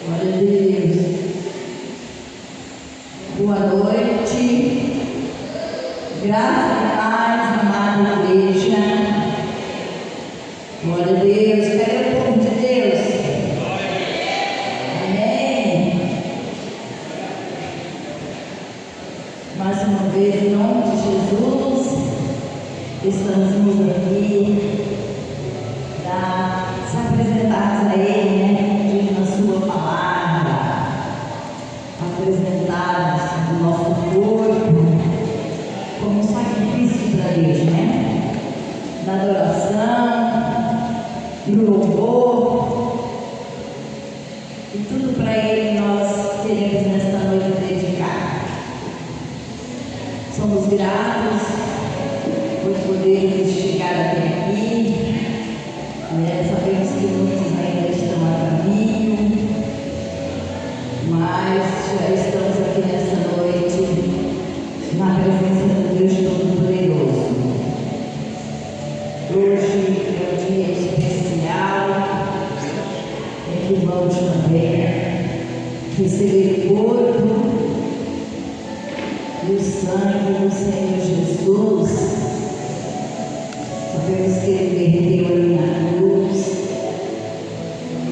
Glória a Deus. Boa noite. Graça e paz, amada igreja. Glória a Deus. Cadê o povo de Deus? Amém. Mais uma vez, em nome de Jesus, estamos aqui para se apresentarmos a Ele, né? Na Sua palavra, apresentarmos o nosso corpo como um sacrifício para Deus, né? Na adoração, no louvor, e tudo para Ele nós queremos nesta noite dedicar. Somos gratos por podermos chegar até aqui. Sabemos que muitos ainda estão a caminho, mas já estamos aqui nesta noite na presença do Deus Todo-Poderoso. Hoje é um dia especial em que vamos também receber o corpo e o sangue do Senhor Jesus. Sabemos que Ele verteu ali na cruz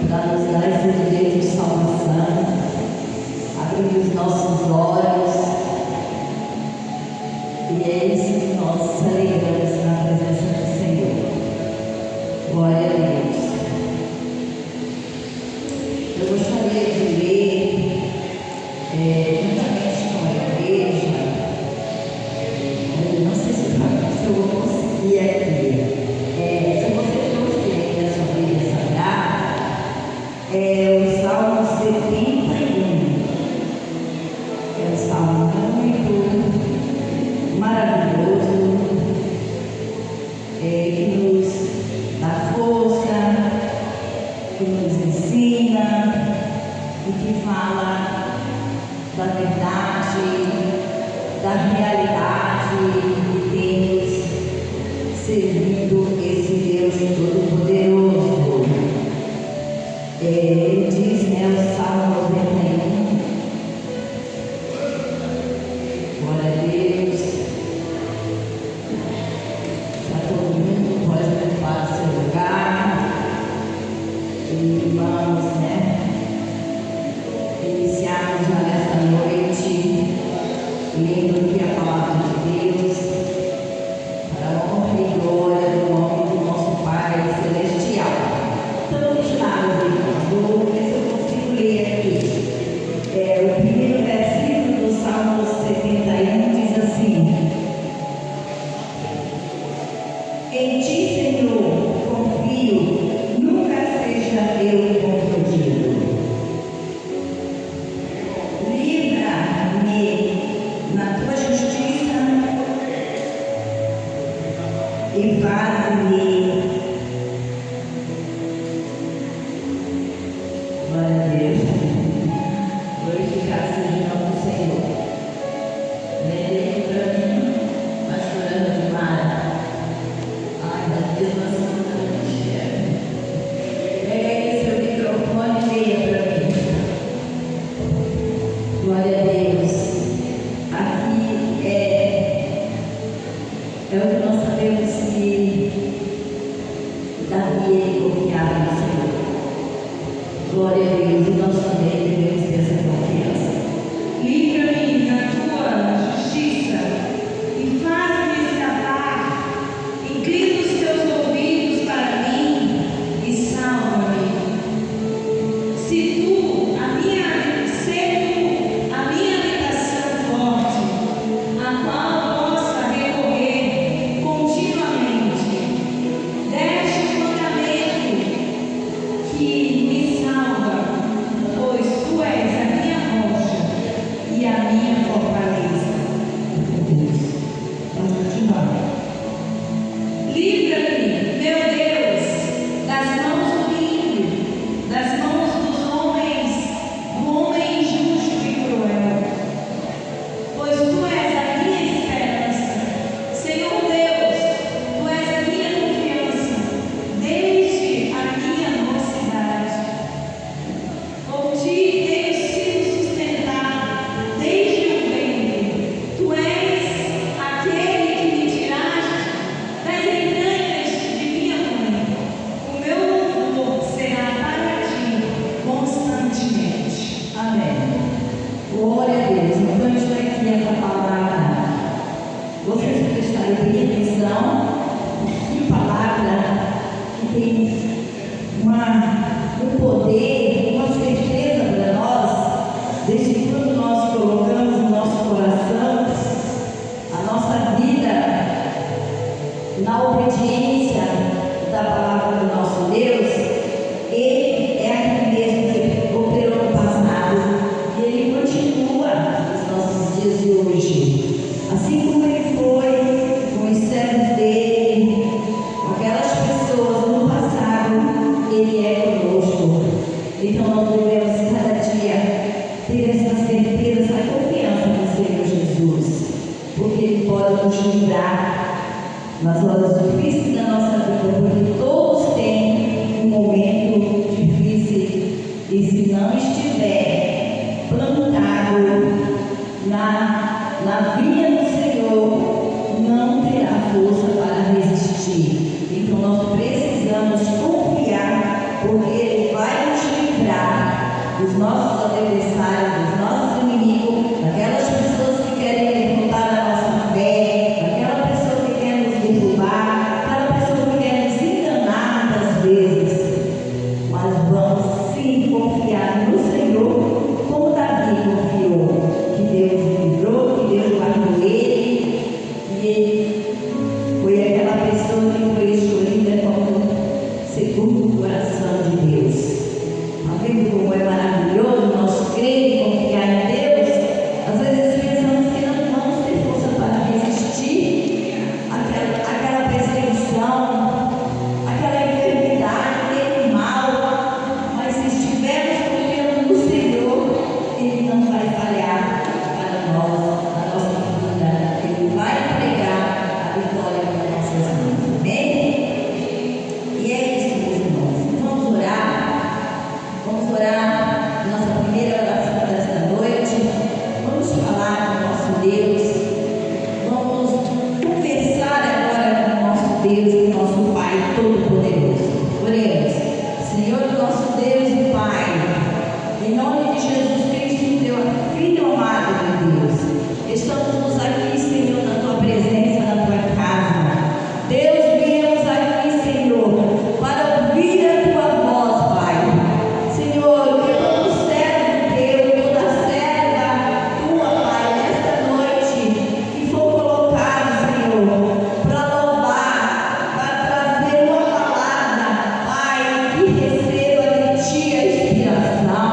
para nos dar esse direito de salvação, abrir os nossos olhos, e é isso que nós celebramos na presença do Senhor. Glória a Deus. Eu gostaria de ler, juntamente com a igreja, não sei se eu vou conseguir aqui. Se você trouxe aí a sua Bíblia Sagrada, o Salmo 71. É um salmo muito maravilhoso, que nos dá força, que nos ensina e que fala da verdade, da realidade de Deus, servindo esse Deus Todo-Poderoso. Ele diz, o Salmo 91, glória a Deus. Já todo mundo pode ocupar seu lugar e vamos, iniciarmos já nesta noite, lendo aqui a palavra de Deus, para a honra e glória do nome do nosso Pai Celestial. Então, deixados, irmãos, vou ver se eu consigo ler aqui. O primeiro versículo do Salmo 71 diz assim: Em ti, Senhor, confio, nunca seja eu confundido. Livra-me na tua justiça e faz-me, glória a Deus, glorificado seja o nome do Senhor. Leia para mim, pastorando de Mara. Ai, meu Deus, nossa, não enxerga. Pega aí seu microfone e leia para mim. Glória a Deus. Aqui é o que nós sabemos que Davi ele confiava no Senhor. Glória a Deus, e nós também devemos ter essa confiança. Livra-me na tua justiça e faz-me escapar. Inclina os teus ouvidos para mim e salva-me. Se tu, a minha habitação forte, a qual possa recorrer continuamente, deste o mandamento que me salva. dos nossos adversários, dos nossos inimigos, daquelas pessoas que querem derrotar a nossa fé, daquela pessoa que quer nos derrubar, aquela pessoa que quer nos enganar muitas vezes. Mas vamos sim confiar no Senhor, como Davi confiou, que Deus o livrou, que Deus guardou ele, e ele foi aquela pessoa que foi escolhida como segundo o coração de Deus. Está vendo como é maravilhoso nós crer e confiar em Deus? Às vezes pensamos que não vamos ter força para resistir àquela perseguição, àquela enfermidade, aquele mal, mas se estivermos confiando no Senhor, Ele não vai falhar para nós, na nossa vida. Ele vai entregar a vitória para nossas mãos. Amém? E é isso, meus irmãos. Vamos orar. Vamos orar nossa primeira oração desta noite. Vamos falar com o nosso Deus. Vamos conversar agora com o nosso Deus e com o nosso Pai Todo-Poderoso. Oremos. Senhor, nosso Deus e Pai, em nome de Jesus Cristo, teu Filho amado de Deus, estamos aqui, Senhor, na tua presença, na tua casa. Deus, viemos aqui, Senhor, para ouvir a tua voz, Pai. Senhor, que todo servo teu, toda serva tua, Pai, nesta noite, que for colocado, Senhor, para louvar, para trazer uma palavra, Pai, que receba de ti a inspiração.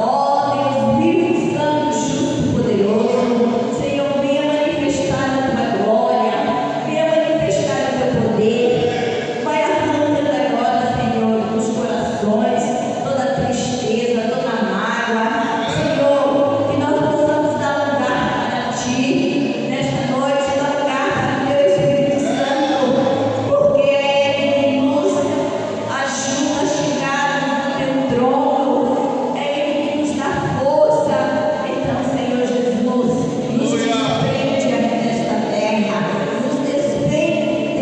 Ó Deus vivo, santo, justo, poderoso, Senhor, venha manifestar a tua glória, venha manifestar o teu poder. Vai arrancando agora, Senhor, dos corações toda tristeza, toda mágoa, Senhor, que nós possamos dar lugar para ti nesta noite, dar lugar para o teu Espírito Santo, porque é Ele que nos ajuda a chegar no teu trono, é Ele que nos dá força. Então, Senhor Jesus, nos desprende aqui nesta terra, nos desprende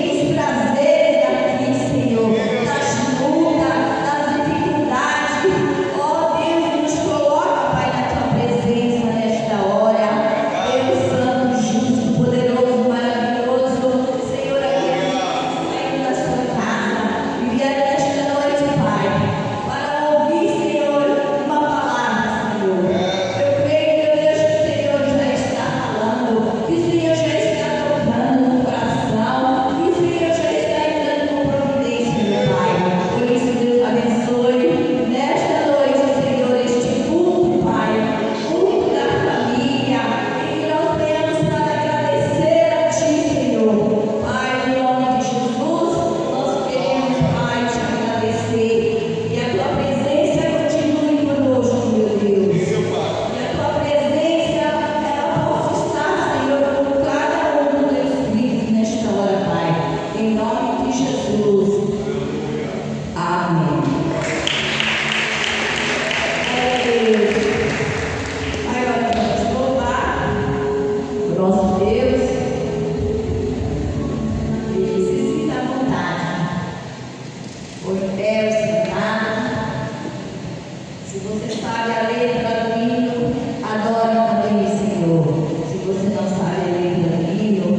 dos prazeres daqui, Senhor, das lutas, das dificuldades. Ó Deus, nos coloca, Pai, na tua presença nesta hora. Deus santo, justo, poderoso, maravilhoso, Senhor, aqueles que saíram da sua casa e vieram nesta noite, Pai, para ouvir, Senhor, uma palavra, Senhor. Eu creio, meu Deus, que o Senhor já está falando, que o Senhor já está tocando no coração, que o Senhor já está entrando com providência, meu Pai. Por isso, Deus abençoe nesta noite, Senhor, este culto, Pai, culto da família, em que nós venhamos para agradecer a Ti, Senhor. Pai, em nome de Jesus, nós queremos, Pai, te agradecer. E a tua presença continue conosco, meu Deus. E a tua presença, ela possa estar, Senhor, com cada um dos teus filhos nesta hora, Pai. Em nome de Jesus. Amém. Glória a Deus. Agora vamos louvar o nosso Deus. E se sinta à vontade. Ou em pé, ou sentado. Se você sabe a letra do hino, adore também o Senhor. Se você não sabe a letra do hino,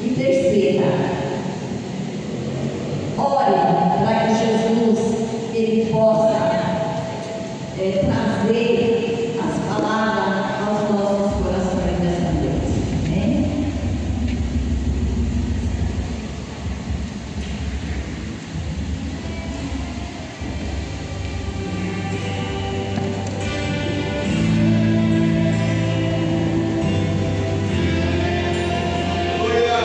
interceda. Ore para que Jesus ele possa trazer as palavras aos nossos corações nessa noite. Amém? Aleluia.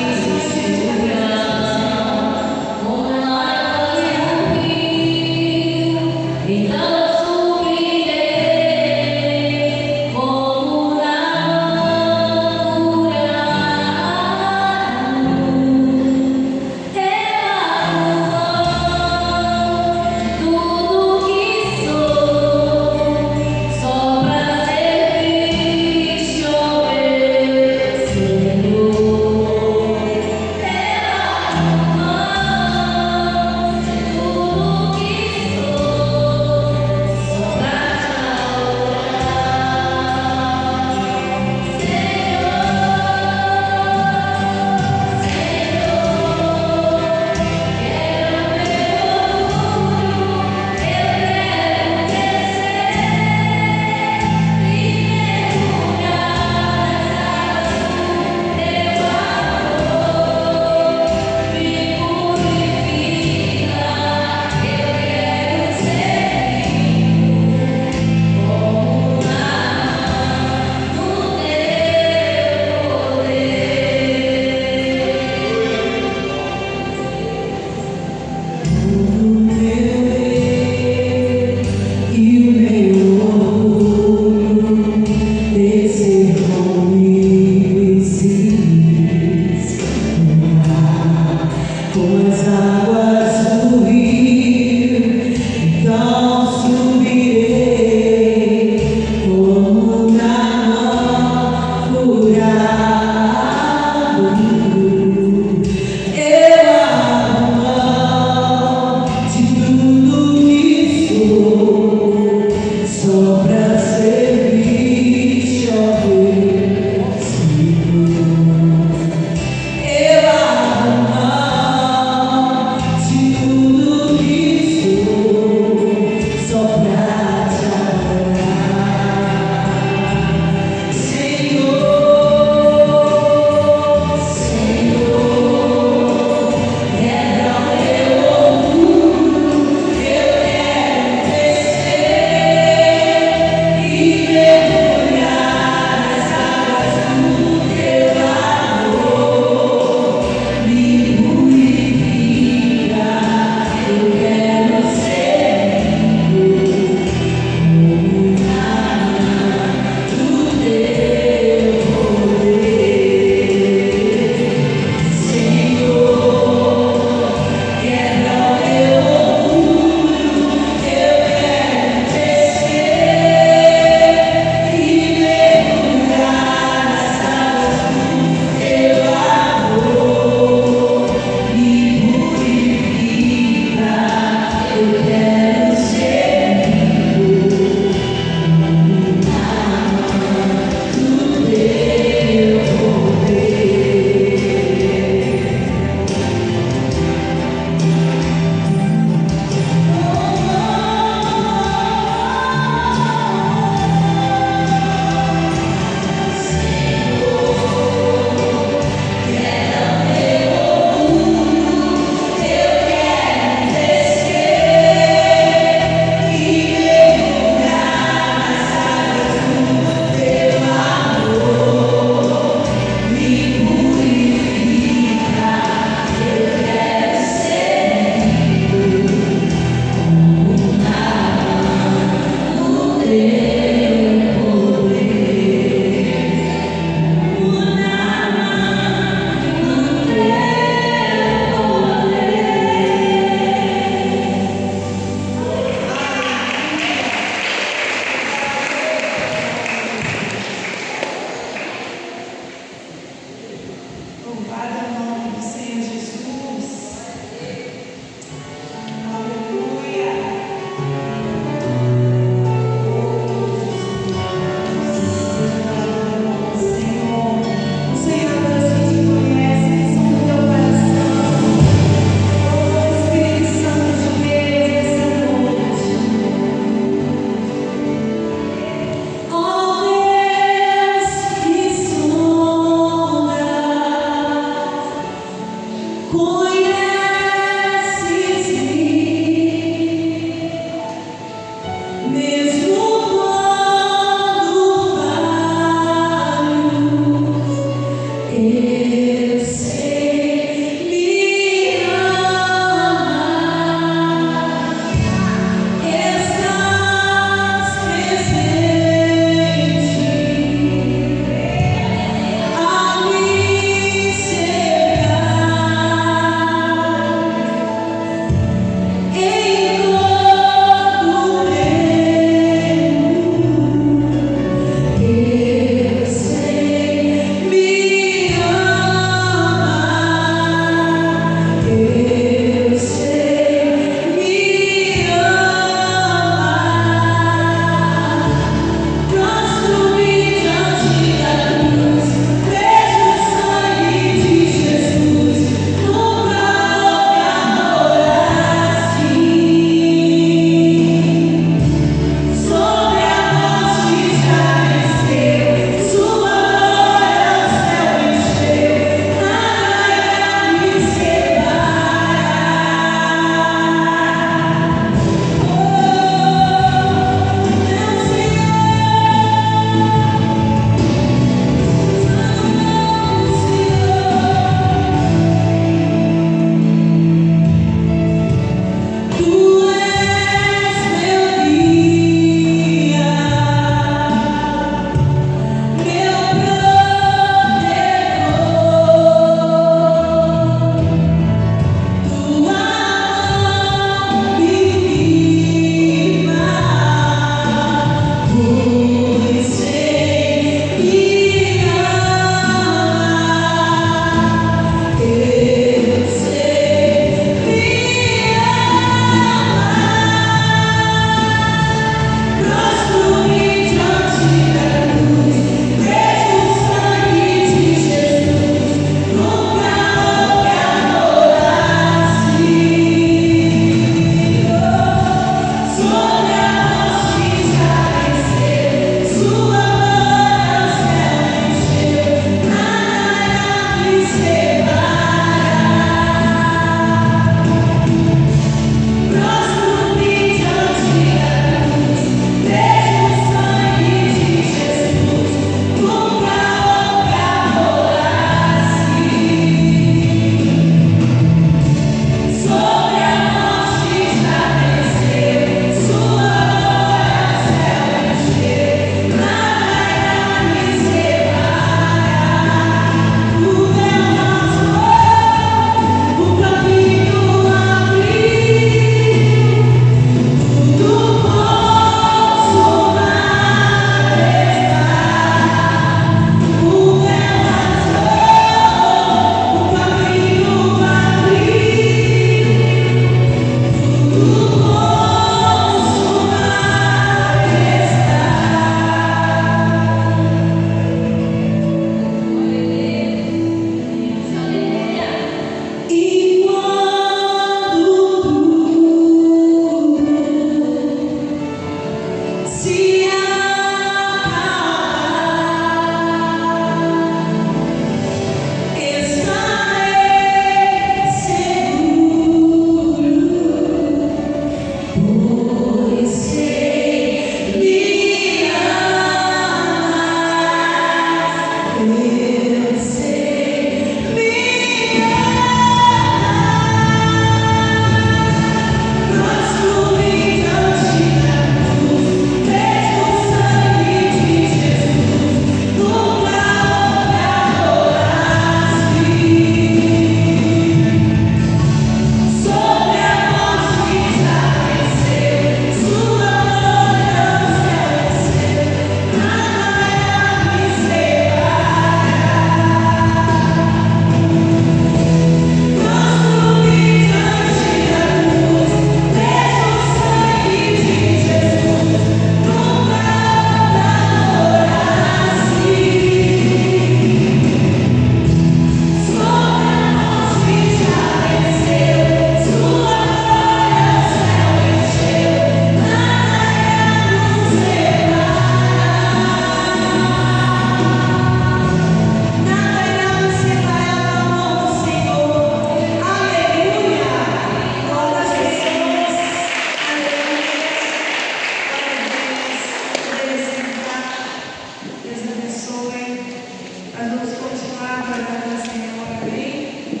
vamos continuar adorando ao Senhor, amém?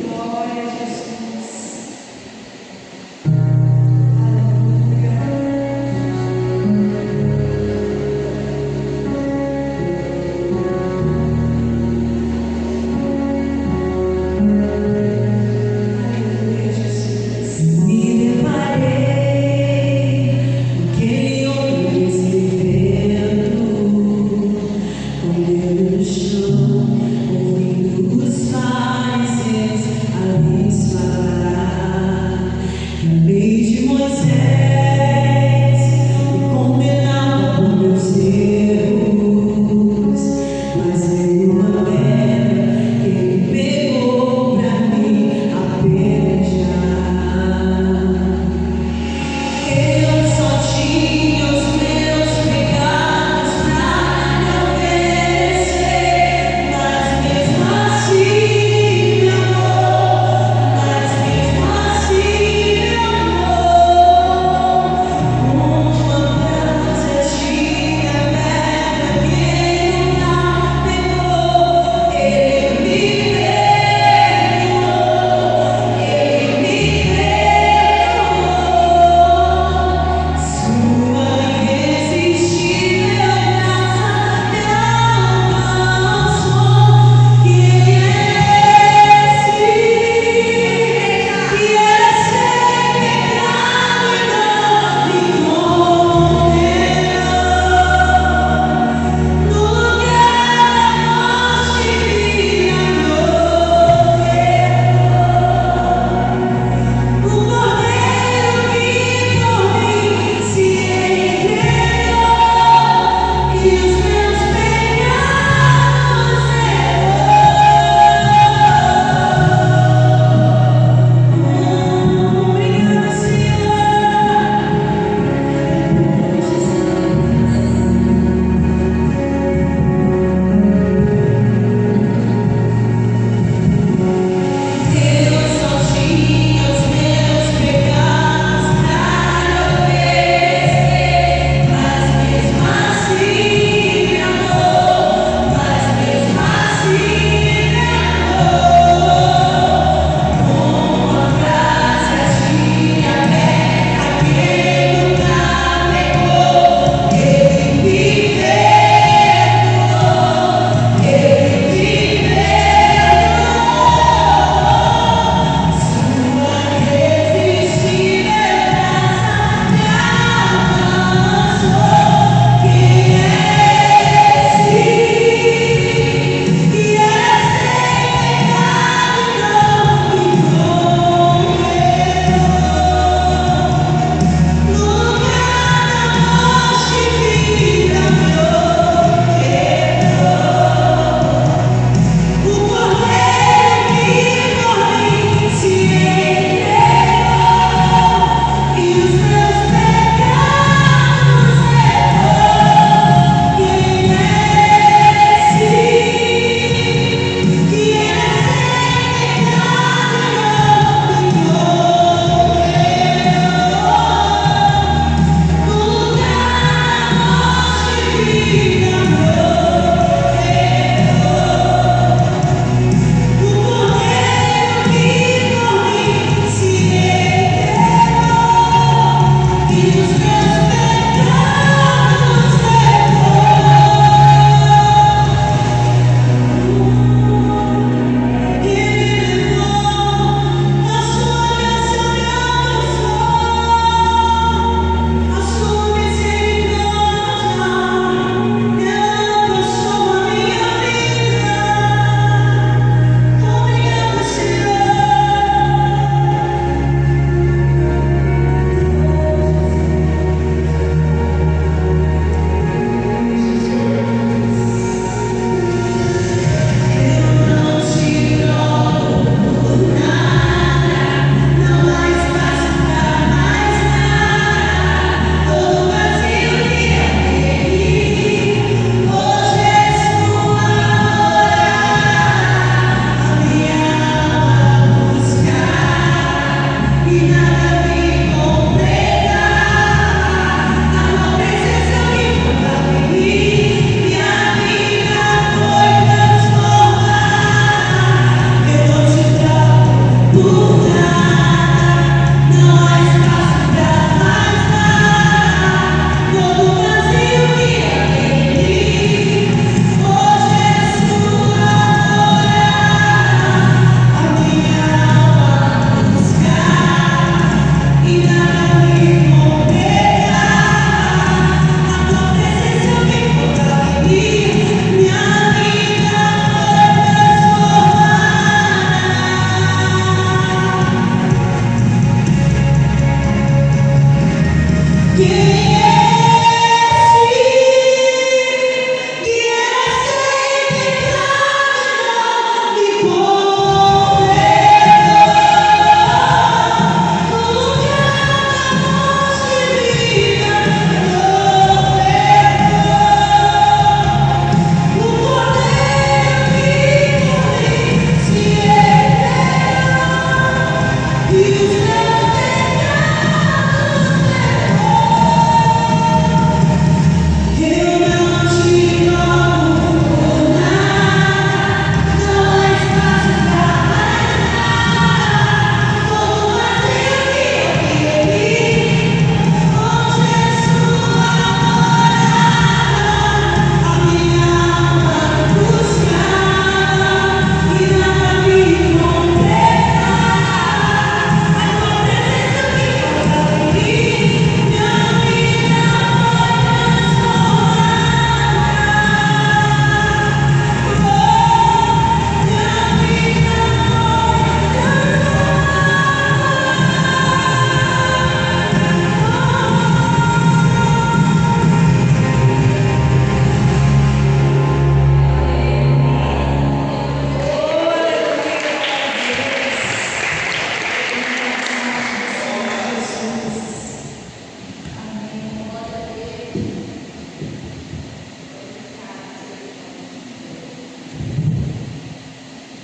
Glória a Jesus. Aleluia. Aleluia, Jesus. Me deparei com quem homens vivendo, com Deus no chão.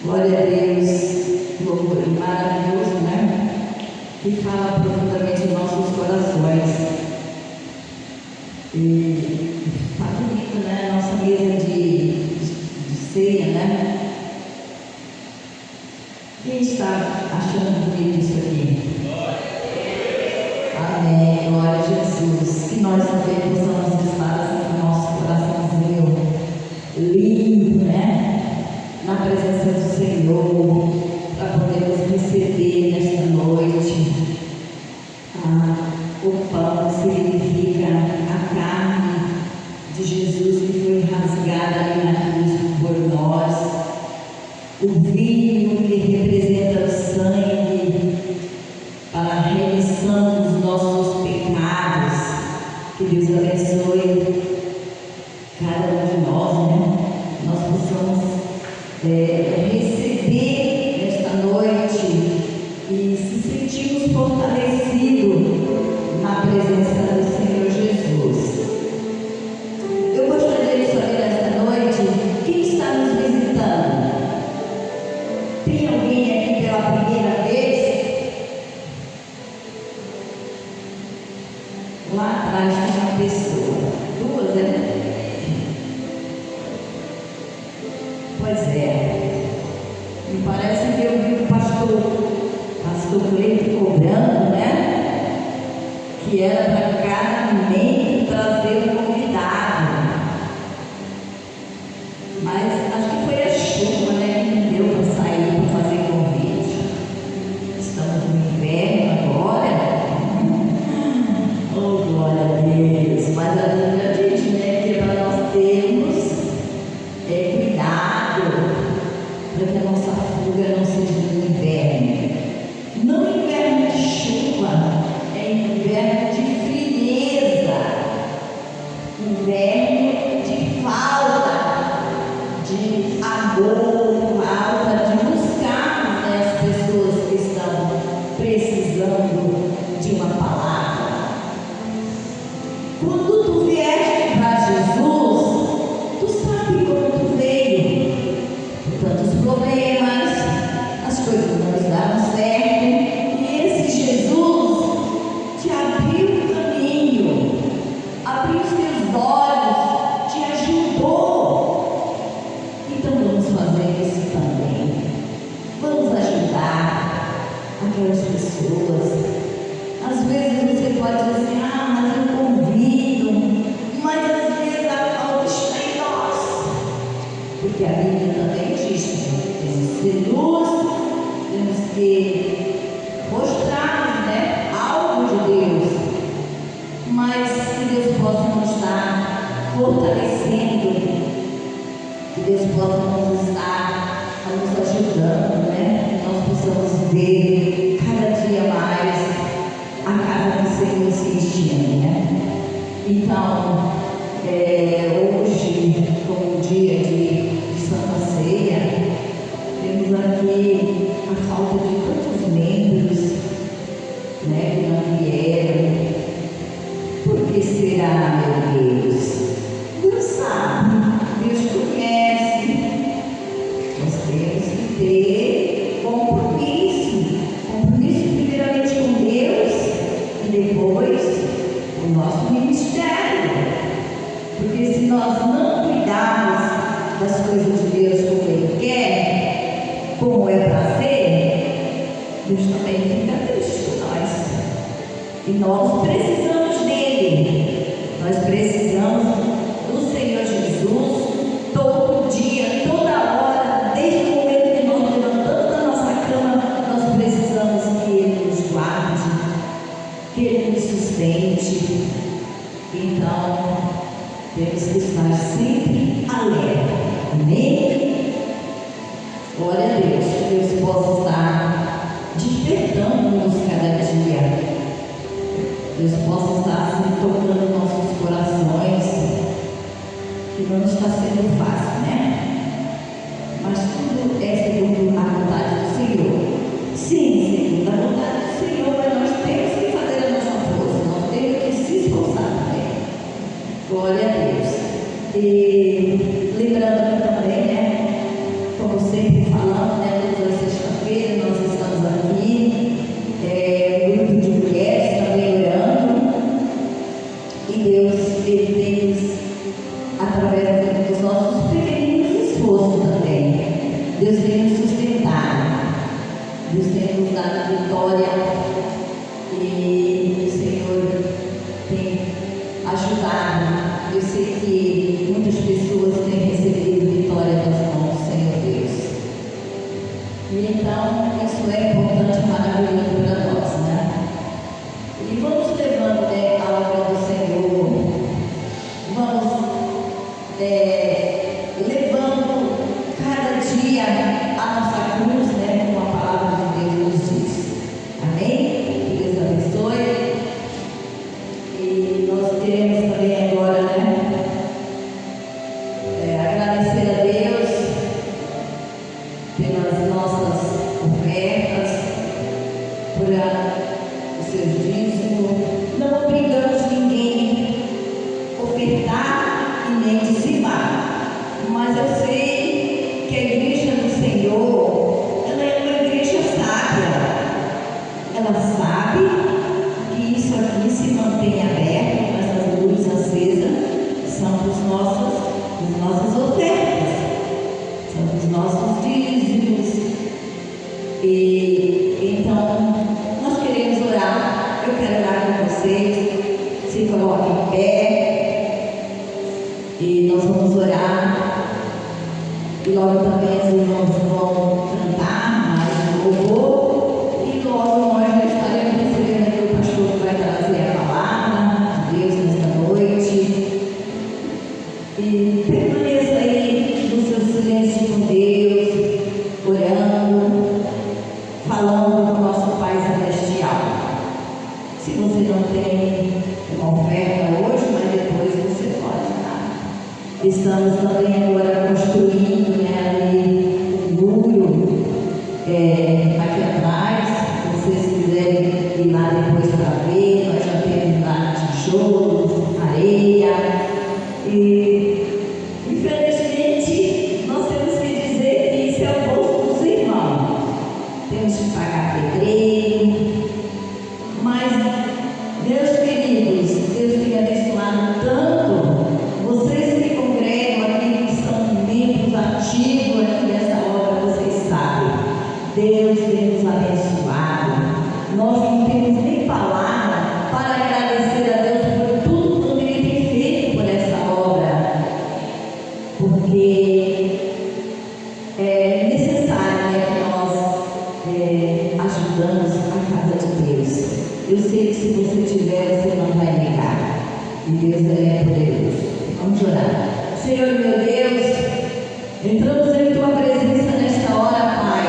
Glória a Deus, louvor maravilhoso, né? Que fala profundamente em nossos corações. E tá bonito, né? Nossa mesa de ceia, né? Quem está achando bonito isso aqui? Amém, glória a Jesus. Que nós também possamos estar assim com o nosso coraçãozinho limpo, né? Na presença do Senhor, para podermos receber nesta noite o pão que significa a carne de Jesus que foi rasgada ali na cruz por nós, o vinho que representa o sangue para a remissão dos nossos pecados. Que Deus abençoe cada um de nós, né? Nós possamos receber nesta noite e se sentirmos fortalecidos na presença do Senhor Jesus. Eu gostaria de saber nesta noite quem está nos visitando. Tem alguém aqui pela primeira vez? Lá atrás tem uma pessoa, duas, né? Pois é, me parece que eu vi o pastor Cleito cobrando, né? Que era para cada membro trazer um convidado. Mas acho que foi a chuva, né? Que não deu para sair para fazer convite. Estamos no inverno agora. Oh, glória a Deus. Mas a Bíblia diz, né? Que para nós termos cuidado para que a nossa fuga não seja no inverno. Não inverno de chuva, é inverno de frieza, inverno de falta de amor, falta de buscar, né, as pessoas que estão precisando de uma palavra. Quando tu vieste para Jesus, tu sabe como tu veio, com tantos problemas, as coisas não estavam certo, e esse Jesus te abriu o caminho, abriu os teus olhos, te ajudou. Então vamos fazer isso também. Vamos ajudar aquelas pessoas. Às vezes você pode dizer assim, mas eu convido, mas às vezes a falta está em nós. Porque a Bíblia também diz que temos que ser luz, temos que mostrar, né, algo de Deus, mas que Deus possa nos estar fortalecendo, que Deus possa nos estar nos ajudando, né, que nós possamos ver cada dia mais a casa do Senhor se enchendo, né? Então, hoje, como dia de Santa Ceia, temos aqui a falta de tantos membros, né, que não vieram. Por que será, meu Deus? Deus sabe, Deus conhece. Nós temos que ter compromisso primeiramente com Deus e depois o nosso ministério. Porque se nós não cuidarmos das coisas de Deus como Ele quer, como é para ser, Deus também fica triste com nós. E nós precisamos dele. Nós precisamos do Senhor Jesus todo dia, toda hora, desde o momento que nós levantamos da nossa cama, nós precisamos que Ele nos guarde, que Ele nos sustente. Então, temos que estar sempre alerta. Amém? Glória a Deus, que Deus possa estar despertando-nos cada dia. Deus possa estar assim, tocando nossos corações, que não está sendo fácil, né? Mas tudo é segundo a vontade do Senhor. Sim, segundo a vontade do Senhor, mas nós temos que fazer a nossa força, nós temos que se esforçar também. Glória a Deus. E lembrando que também, né, como sempre falando, né, todas as sextas-feiras nós estamos aqui, um grupo de mulheres também orando, e Deus, Ele tem nos, através dos nossos pequeninos esforços também, Deus tem nos sustentado, Deus tem nos dado vitória, e o Senhor tem ajudado. Eu sei que muitas pessoas têm recebido vitória das mãos do Senhor Deus. E então, isso é importante e maravilhoso para nós, né? E vamos levando, né, a obra do Senhor, vamos levando cada dia a nossa cruz, né, como a palavra de Deus nos diz. Amém? Que Deus abençoe. E nós queremos também agora, né, agradecer a Deus pelas nossas ofertas, por o seu dízimo. Não obrigamos ninguém a ofertar e nem dizimar, mas eu sei que a igreja do Senhor, ela é uma igreja sábia. Ela sabe que isso aqui se mantém aberto, com essas luzes acesas, são as nossas ofertas, são os nossos dízimos. E então, nós queremos orar. Eu quero orar com vocês. Se coloquem em pé e nós vamos orar. E logo também os irmãos vão cantar mais um louvor. E logo nós já estaremos recebendo aqui o pastor que vai trazer a palavra de Deus nesta noite. E permaneça aí no seu silêncio com Deus, orando, falando com o nosso Pai Celestial. Se você não tem uma oferta hoje, mas depois você pode dar. Estamos também agora construindo, né, ali um muro aqui atrás. Se vocês quiserem ir lá depois para ver, nós já temos lá tijolos, areia. E infelizmente nós temos que dizer que isso é o bolso dos irmãos. Temos que pagar pedreiro, mas meus queridos, Deus tem abençoado tanto. Vocês que congregam aqui, que são membros ativos aqui nessa obra, vocês sabem, Deus tem nos abençoado. Nós não temos nem palavra para agradecer a Deus por tudo que Ele tem feito por essa obra, porque é necessário, né, que nós ajudamos a casa de Deus. Eu sei que se você tiver, você não vai negar. E Deus é poderoso. Vamos orar. Senhor meu Deus, entramos em Tua presença nesta hora, Pai,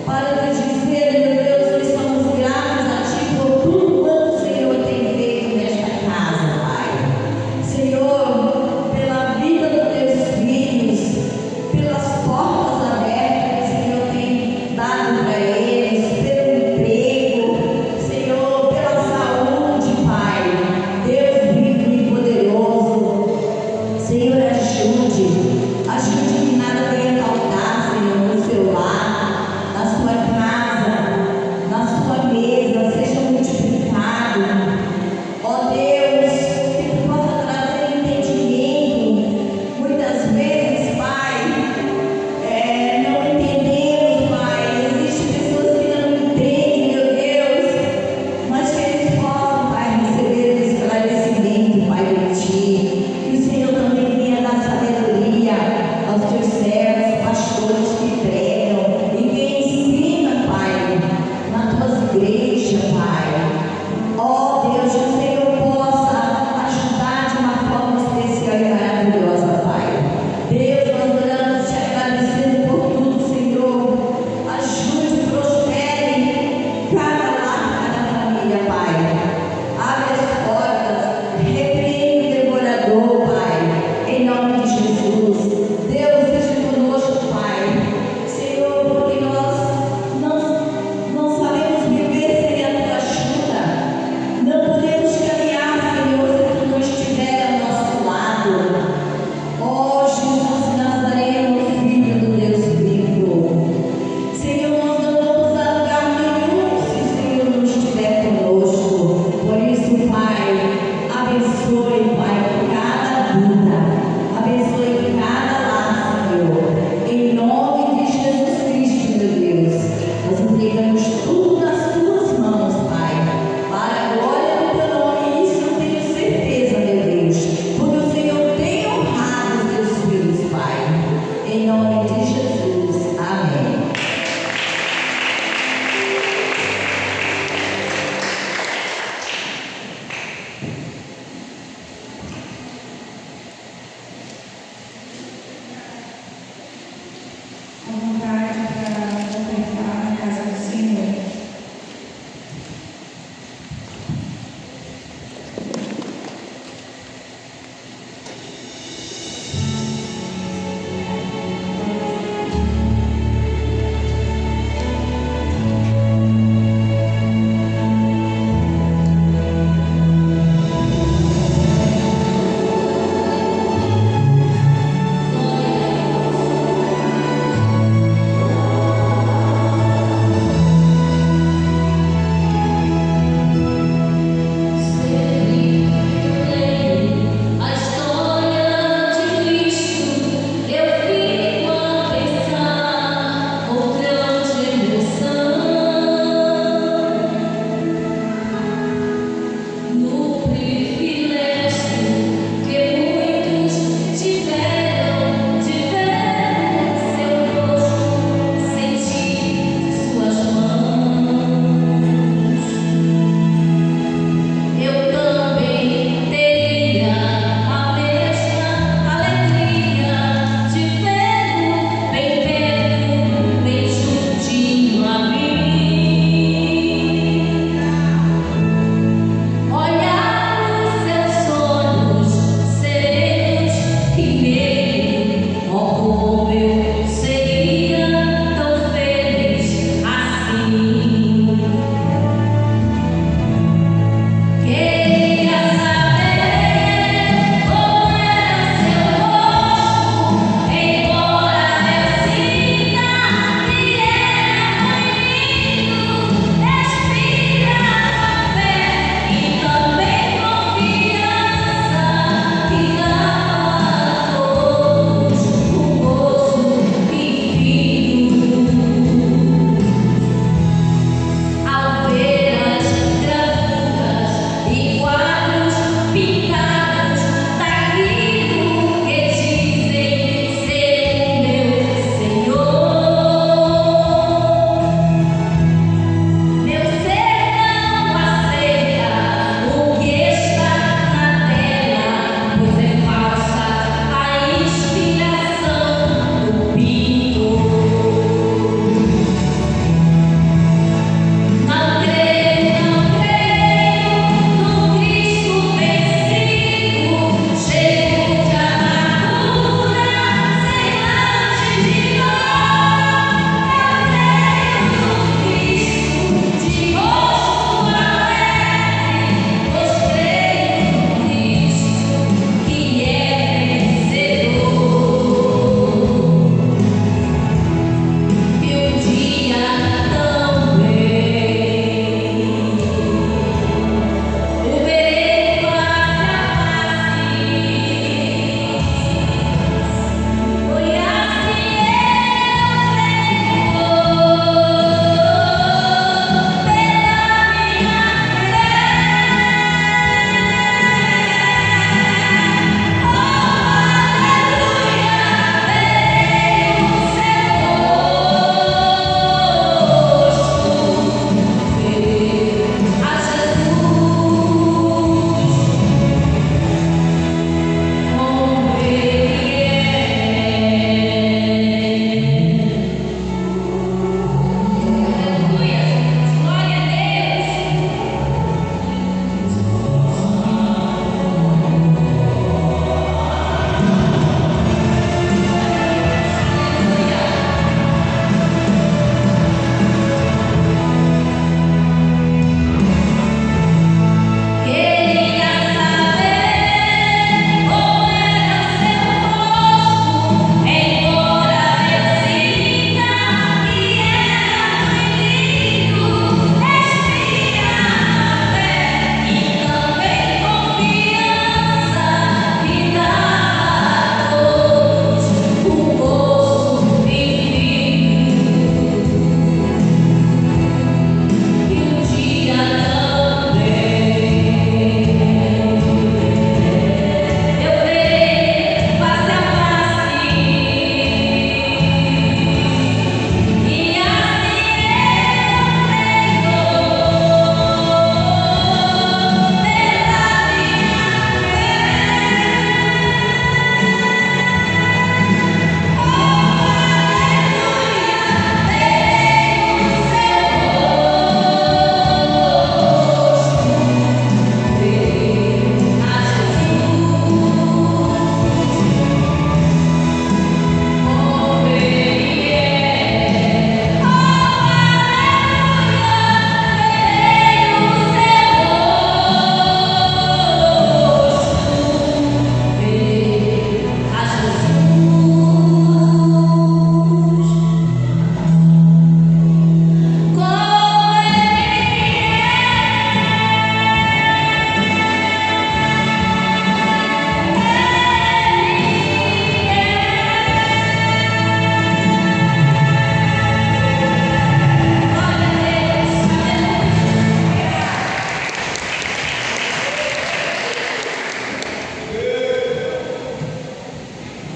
para te dizer, meu Deus, que estamos gratos a Ti por tudo quanto o Senhor tem feito nesta casa, Pai. Senhor, pela vida dos Teus filhos, pelas portas abertas que o Senhor tem dado para eles, pelo emprego, Senhor, pela saúde, Pai. Deus vivo e poderoso, Senhor, ajude que nada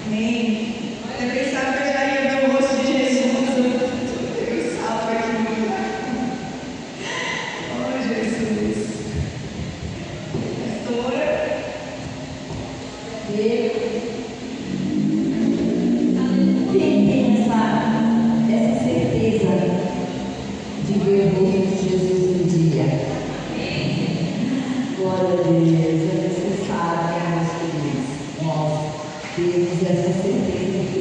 Amém. Eu pensava que eu já ia ver o rosto de Jesus. Eu salvo aqui no lugar. Oh, Jesus. Pastora. Quem tem essa certeza de ver o rosto de Jesus um dia? Glória a Deus, é necessário, meus queridos, nós termos essa certeza de que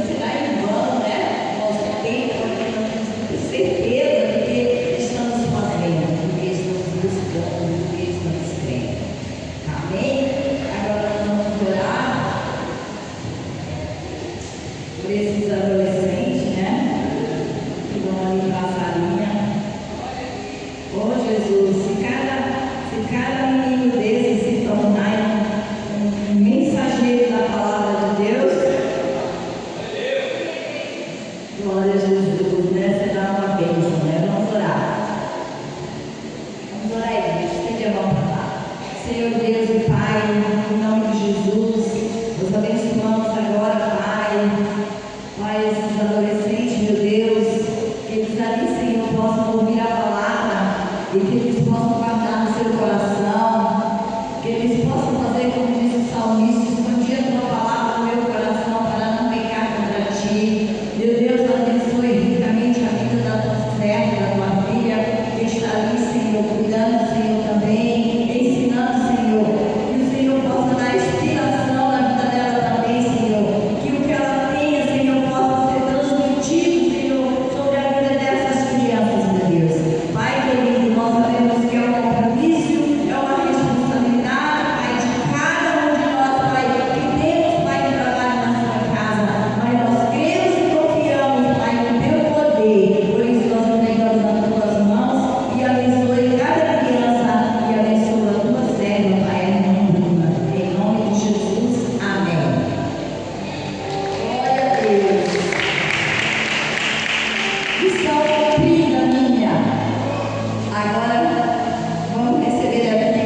será em vão, né? Nosso tempo, porque nós temos certeza do que estamos fazendo, do que estamos buscando, do que estamos crendo. Amém? Agora nós vamos orar por esses adolescentes, né? Que vão ali passar a linha. Oh Jesus, se cada menino desse se tornar um mensageiro da palavra de Deus, glória a Jesus, né? Será uma bênção, né? Vamos orar. Vamos orar, igreja. Estende a mão para lá. Senhor Deus e Pai, em nome de Jesus, nós abençoamos agora, Pai, esses adolescentes, meu Deus, que eles ali, Senhor, possam ouvir a palavra e que eles possam guardar no seu coração, que eles possam fazer como disse o salmista, escondi a tua palavra no meu coração para não pecar contra ti. Meu Deus, abençoe ricamente a vida da tua serva, da tua filha, que está ali, Senhor, cuidando, Senhor, também, ensinando, Senhor, que o Senhor possa dar inspiração na vida dela também, Senhor, que o que ela tenha, Senhor, possa ser transmitido, Senhor, sobre a vida dessas crianças, meu Deus. Pai querido, nós sabemos que é um compromisso, é uma responsabilidade, Pai, de cada um de nós, Pai, que temos, Pai, um trabalho na sua casa, mas nós cremos e confiamos, Pai, no teu poder. Por isso nós entregamos nas tuas mãos e abençoe cada criança e abençoe a tua serva, Pai, em nome de Jesus. Amém. Glória a Deus. Missão cumprida minha. Agora vamos receber aqui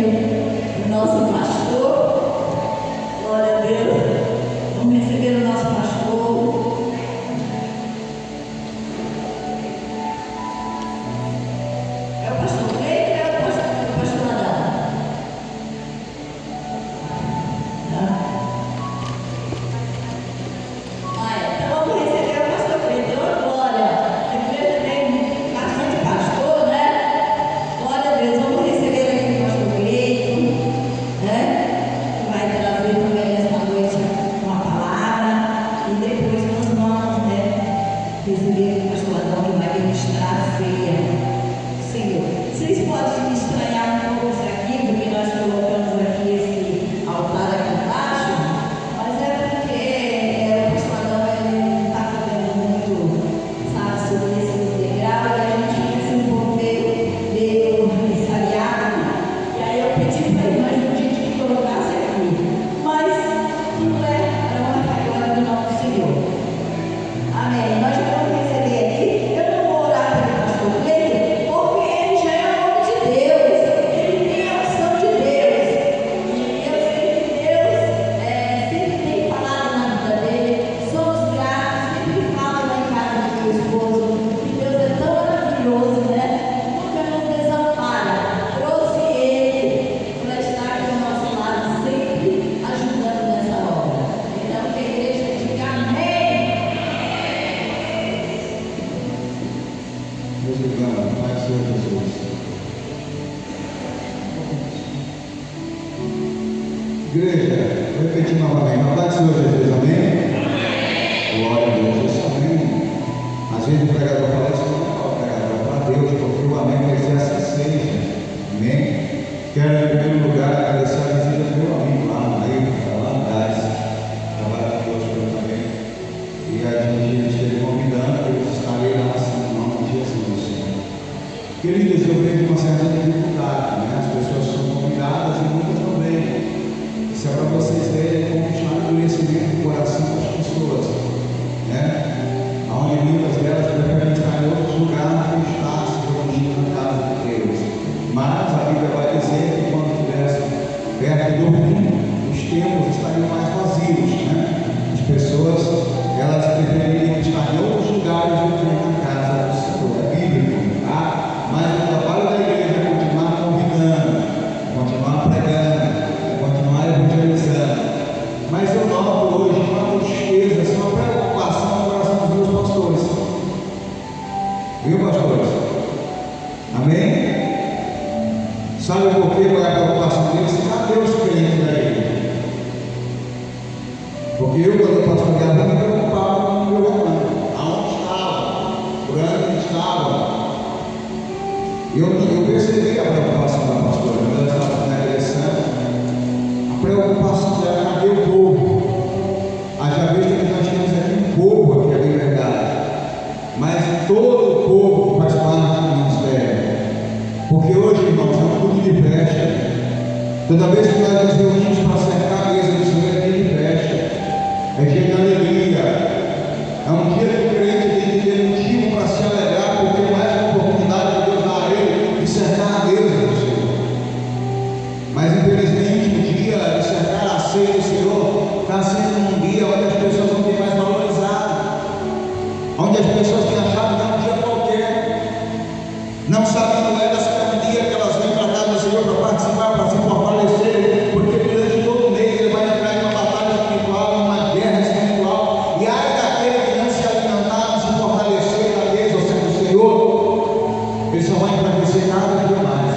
o nosso pastor. Glória a Deus. Vamos receber o nosso pastor. É o pastor Cleide ou é o pastor Adão? Então vamos receber o pastor Cleide. Glória. A igreja tem bastante pastor, né? Glória a Deus. Vamos receber aqui o pastor Cleide, né? Que vai trazer também esta noite uma palavra. E depois nós vamos, né, receber o pastor Adão, que vai ministrar a ceia. Senhor, vocês podem me estranhar um pouco isso aqui, porque nós colocamos aqui esse altar aqui embaixo, mas é porque o pastor Adão ele não está fazendo muito, sabe, sobre esse degrau, e a gente fica assim um pouco meio ensaiado, e aí eu pedi para ele, mas não tinha que colocasse aqui. Mas tudo é para honra e glória do nosso Senhor. Amém. Nós já vamos receber aqui. Eu não vou orar pelo pastor Cleide, porque ele já é o nome de Deus. Ele tem a unção de Deus. E eu sei que Deus sempre tem falado na vida dele. Somos gratos, sempre fala lá em casa do meu esposo. Que Deus é tão maravilhoso, né? Nunca nos desampara. Trouxe ele para estar aqui ao nosso lado, sempre ajudando nessa obra. Então, que a igreja diga amém. Deus obrigado, Pai do Senhor Jesus. Igreja, vou repetir novamente. Na paz do Senhor Jesus, amém? Glória a Deus, isso amém. Às vezes o pregador fala isso, não é para o pregador, é para Deus, porque o amém quer dizer assim seja. Amém? Quero em primeiro lugar agradecer a visita do meu amigo lá, aí, lá atrás, trabalha conosco também. E a gente esteve convidando, eles estarem lá assim, no nome de Jesus. Queridos, eu vejo uma certa dificuldade, né? As pessoas são convidadas e muitas não vêm. Isso é para vocês verem como está o conhecimento do coração das pessoas, né? Onde muitas delas preferem estar em outros lugares que estar se reunindo na casa de Deus. Mas a Bíblia vai dizer que quando estivesse perto do fim, os templos estariam mais vazios, né? eu pastoreava, me preocupava com o meu rebanho, aonde estava, por onde estava. Eu percebi a preocupação da pastora, quando ela estava na direção, a preocupação dela, cadê o povo? Haja vista que nós temos aqui um povo aqui, é bem verdade, mas todo o povo faz parte do ministério, porque hoje, irmãos, é um culto de festa. Toda vez que nós nos reunimos para cercar a mesa do Senhor, é dia de festa, é dia de alegria, é um dia que o crente tem que ter motivo para se alegrar, porque é mais uma oportunidade que Deus dá a ele de cercar a mesa do Senhor. Mas infelizmente o dia de cercar a ceia do Senhor está sendo um dia onde as pessoas não têm mais valorizado, onde as pessoas têm achado que é um dia qualquer, não sabendo elas que é um dia que elas vêm para cá do Senhor para participar, para se fortalecer, porque durante todo o mês ele vai entrar em uma batalha espiritual, uma guerra espiritual, e ai daquele que não se alimentar, não se fortalecer na mesa do Senhor, ele só vai enfraquecer cada dia mais.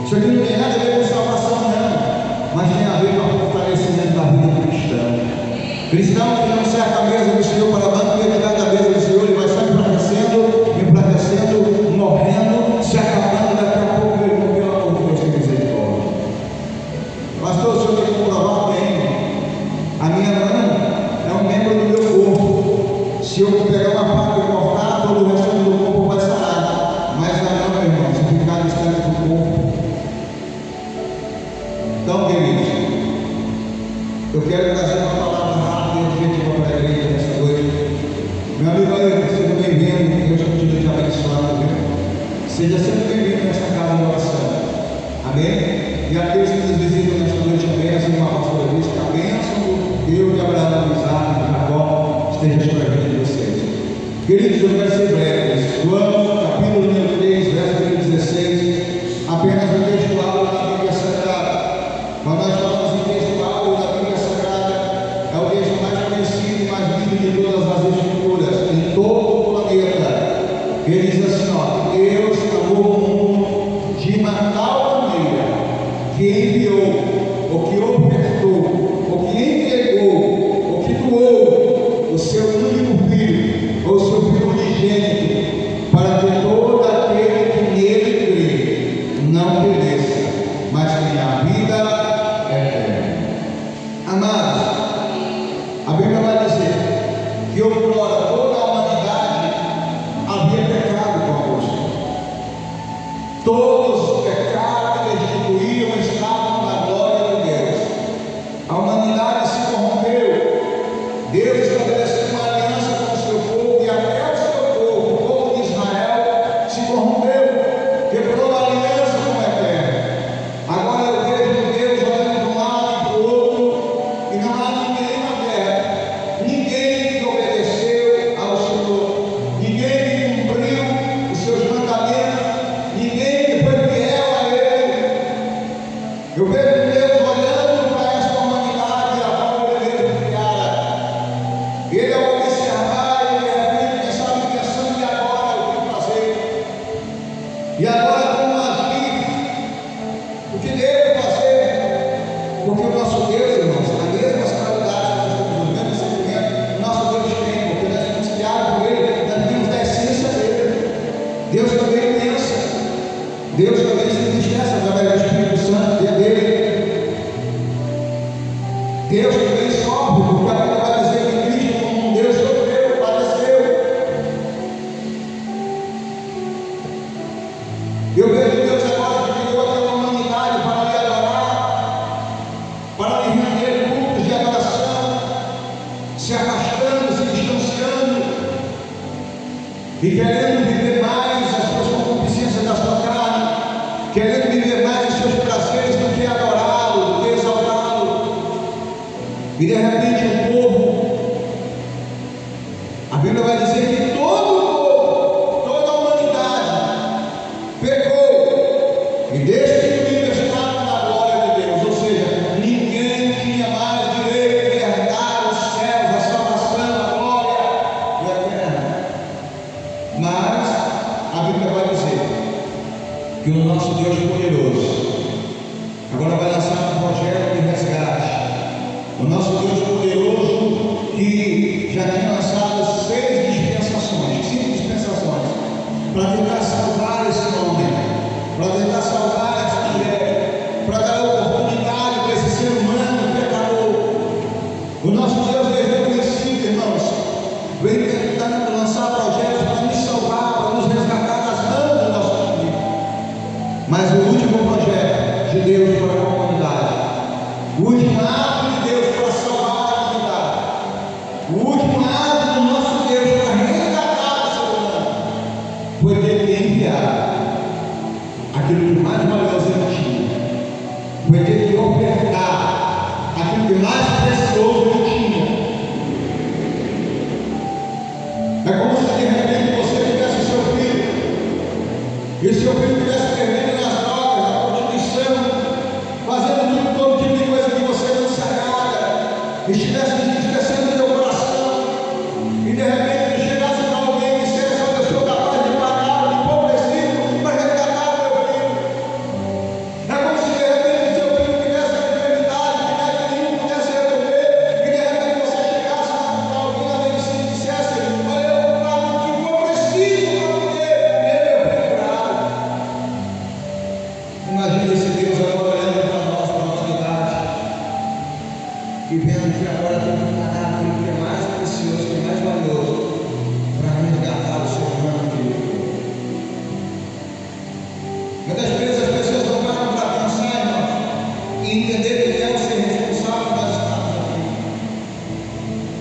Isso aqui não tem nada a ver com salvação, não, mas tem a ver com o fortalecimento da vida cristã. Cristão que não cerca a mesa do Senhor para banquetear da mesa do Senhor, ele vai só enfraquecendo, morrendo, se acabando, daqui a pouco ele não, pelo amor de Deus, tem misericórdia. Pastor, o senhor tem que comprovar? Tem. A minha mão é um membro do meu corpo. Se eu pegar uma faca e cortar, todo o resto do corpo vai sarar. Mas a mão, meu irmão, se ficar distante do corpo. Então, queridos, eu quero trazer uma palavra rápida e objetiva para a igreja nessa noite. Meu amigo, olha, seja bem-vindo, Deus continue te abençoando, viu? Seja sempre bem-vindo nesta casa de oração, amém? E aqueles que nos visitam nesta noite também, assim como a pastora disse, que a bênção do Deus de Abraão, Isaac e Jacó esteja sobre a vida de vocês. Queridos, eu quero ser breve. João, capítulo número 3, verso número 16, apenas um textual da Bíblia Sagrada. Quando nós falamos em textual da Bíblia Sagrada, é o texto mais conhecido e mais lido de todas as escrituras, em todo o planeta. Ele diz assim, ó, Deus amou o mundo de uma tal maneira que enviou, ou que ofertou, ou que entregou, ou que doou o seu único filho, ou seu filho unigênito, para que todo aquele que nele crê não pereça, mas tenha a vida eterna. Amados, a Bíblia vai dizer que outrora toda a humanidade havia pecado convosco. Todos os pecados destituíam o estado da glória de Deus. A humanidade se corrompeu. Deus estabeleceu uma aliança com o seu povo, e até o seu povo, o povo de Israel, se corrompeu, quebrou a aliança com o Eterno. Agora eu vejo Deus olhando para um lado e para o outro, e não há ninguém na terra, ninguém que obedeceu ao Senhor, ninguém que cumpriu os seus mandamentos, ninguém que foi fiel a Ele. Eu vejo Deus olhando para esta humanidade a qual Ele mesmo criara. Ele, ao observar, ele de repente estava pensando, e agora o que fazer? E agora como agir? O que devo fazer? Porque o nosso Deus, irmãos, a mesma qualidade que nós temos, o mesmo sentimento, o nosso Deus tem, porque nós fomos criados por Ele, nós temos da essência dele. Deus também pensa, Deus também se entristece através do Espírito Santo, que é dele. Deus também sofre, porque a Bíblia vai dizer que Cristo, como um Deus, sofreu, padeceu. Eu vejo Deus agora que criou aquela humanidade para lhe adorar, para lhe render cultos de adoração, se afastando, se distanciando e querendo viver mais as suas concupiscências da sua carne, querendo viver mais os seus prazeres do que adorá-lo, do que exaltá-lo. E de repente o povo, a Bíblia vai dizer que todo o povo, toda a humanidade pecou e destituiu o estado da glória de Deus, ou seja, ninguém tinha mais direito de herdar os céus, a salvação, a glória eterna. Mas a Bíblia vai dizer que o nosso Deus poderoso agora vai lançar um projeto de resgate. O nosso Deus poderoso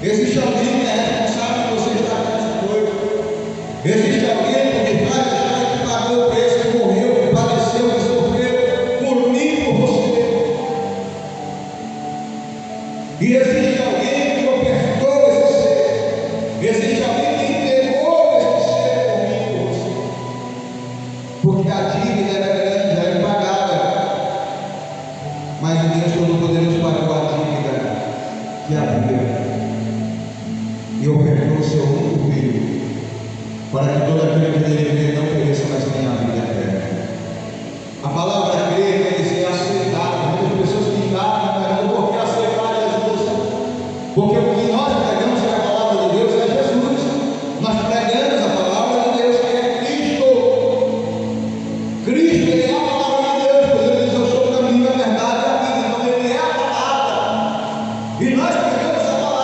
Existe alguém que é responsável por você estar aqui nessa noite. Existe alguém que faz a história que pagou o preço, que morreu, que padeceu, que sofreu por mim e por você. E existe alguém que ofertou esse ser. Existe alguém que entregou esse ser por mim e por você. Porque a dívida era grande, era impagável. Mas o Deus Todo-Poderoso pagou a dívida que havia. E ofertou o seu único filho, para que todo aquele que nele crê não pereça, mas tenha a vida eterna. A palavra crer quer dizer aceitar. Muitas pessoas que enganam, mas por que aceitar Jesus? Porque o que nós pregamos é a palavra de Deus, é Jesus. Nós pregamos a palavra de Deus, que é Cristo. Cristo, Ele é a palavra de Deus, pois Ele diz: eu sou o caminho, a verdade e a vida. Então Ele é a palavra. E nós pregamos a palavra.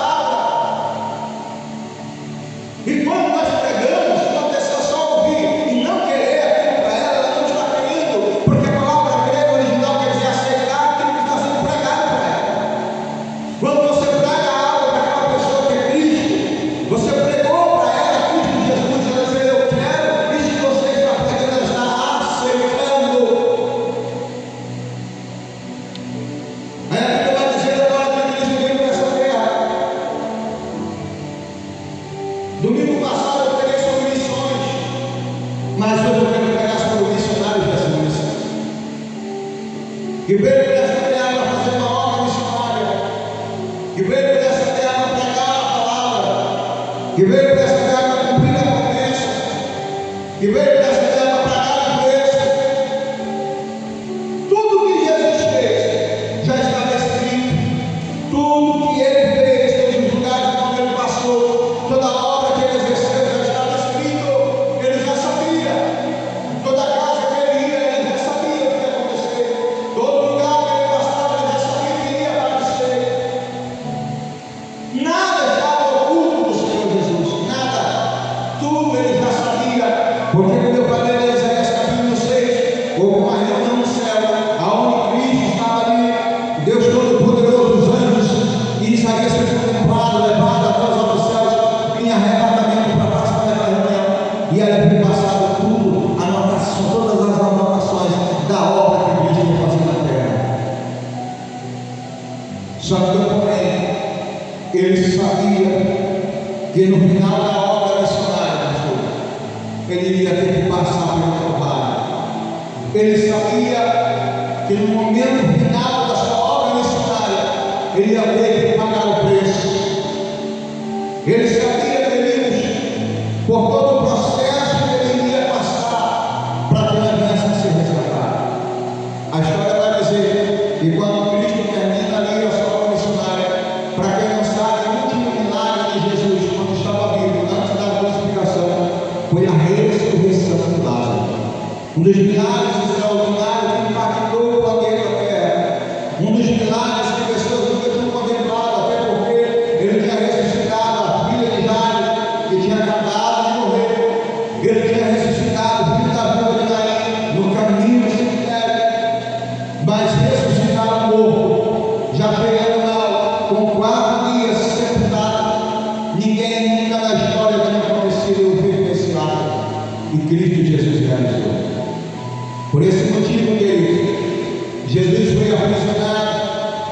E quando nós pregamos, se uma pessoa só ouvir e não querer aquilo para ela, ela não está querendo, porque a palavra grega original quer dizer aceitar aquilo que está sendo pregado para ela. Quando você prega algo para aquela pessoa que é Cristo, você pregou para ela Cristo Jesus, ela diz: eu quero, isso que você está pregando, ela está aceitando. Aí a Bíblia vai dizer agora que Cristo veio para essa terra. Domingo passado eu preguei sobre missões, mas hoje eu quero pregar sobre o missionário dessa missão, que veio dessa terra para fazer uma obra missionária, que veio dessa terra para pregar a palavra, que veio dessa terra para cumprir a promessa, que veio dessa terra para pagar o preço. Tudo que Jesus fez já estava escrito. Tudo que Ele fez, todos os lugares por onde Ele passou, toda a obra que Ele exerceu já estava escrito. Ele já sabia. Toda a casa que Ele ia, Ele já sabia o que ia acontecer. Todo lugar que Ele passava, Ele já sabia o que iria acontecer. Nada estava oculto do Senhor Jesus. Nada. Tudo Ele já sabia. Porque quando eu falei em Isaías capítulo 6, houve uma reunião no céu, aonde Cristo estava ali, Deus Todo-Poderoso, os anjos, e Isaías foi contemplado, levado até os altos céus, em arrebatamento para participar daquela reunião, e ali foi passado tudo, anotação, todas as anotações da obra que Cristo ia fazer na terra. Só que, porém, ele sabia que no final da obra missionária, ele iria ter que passar pelo Calvário. Ele sabia que no momento final da sua obra missionária, ele ia ter que pagar o preço. Ele sabia, queridos, por todo o processo que ele iria passar para que nós viéssemos ser resgatados. A história vai dizer que quando Cristo termina ali a sua obra missionária, para quem não sabe, o último milagre de Jesus, quando estava vivo, antes da glorificação, foi a ressurreição de Lázaro. Um dos milagres extraordinários que impactou o planeta Terra. Um dos milagres que pessoas nunca tinham contemplado, até porque ele tinha ressuscitado a filha de Jairo, que tinha acabado de morrer. Ele tinha ressuscitado o filho da viúva de Naim no caminho do cemitério. Mas ressuscitar o morto, já chegando mal, com 4 dias sepultado, ninguém nunca na história tinha acontecido o feito desse ato. E Cristo Jesus realizou. Por esse motivo, queridos, Jesus foi aprisionado.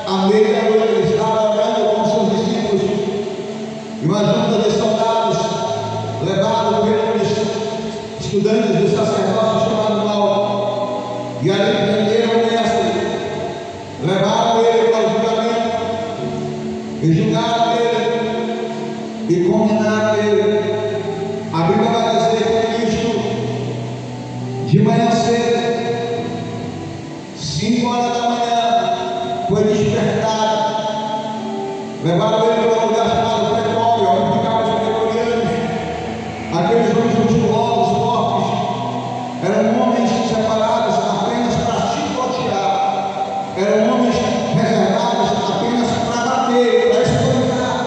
À meia-noite ele estava orando com seus discípulos. E uma junta de soldados, levado pelos estudantes do sacerdócio chamado Mal, e ali prenderam o mestre, levaram ele para o julgamento, e julgaram ele, e condenaram ele. A Bíblia vai dizer que Cristo, de manhã cedo, 5 horas da manhã, foi despertado. Levaram ele para um lugar chamado Pretório, onde ficavam os pretorianos, aqueles homens musculosos, fortes. Eram homens separados apenas para chicotear. Eram homens reservados apenas para bater, para espancar.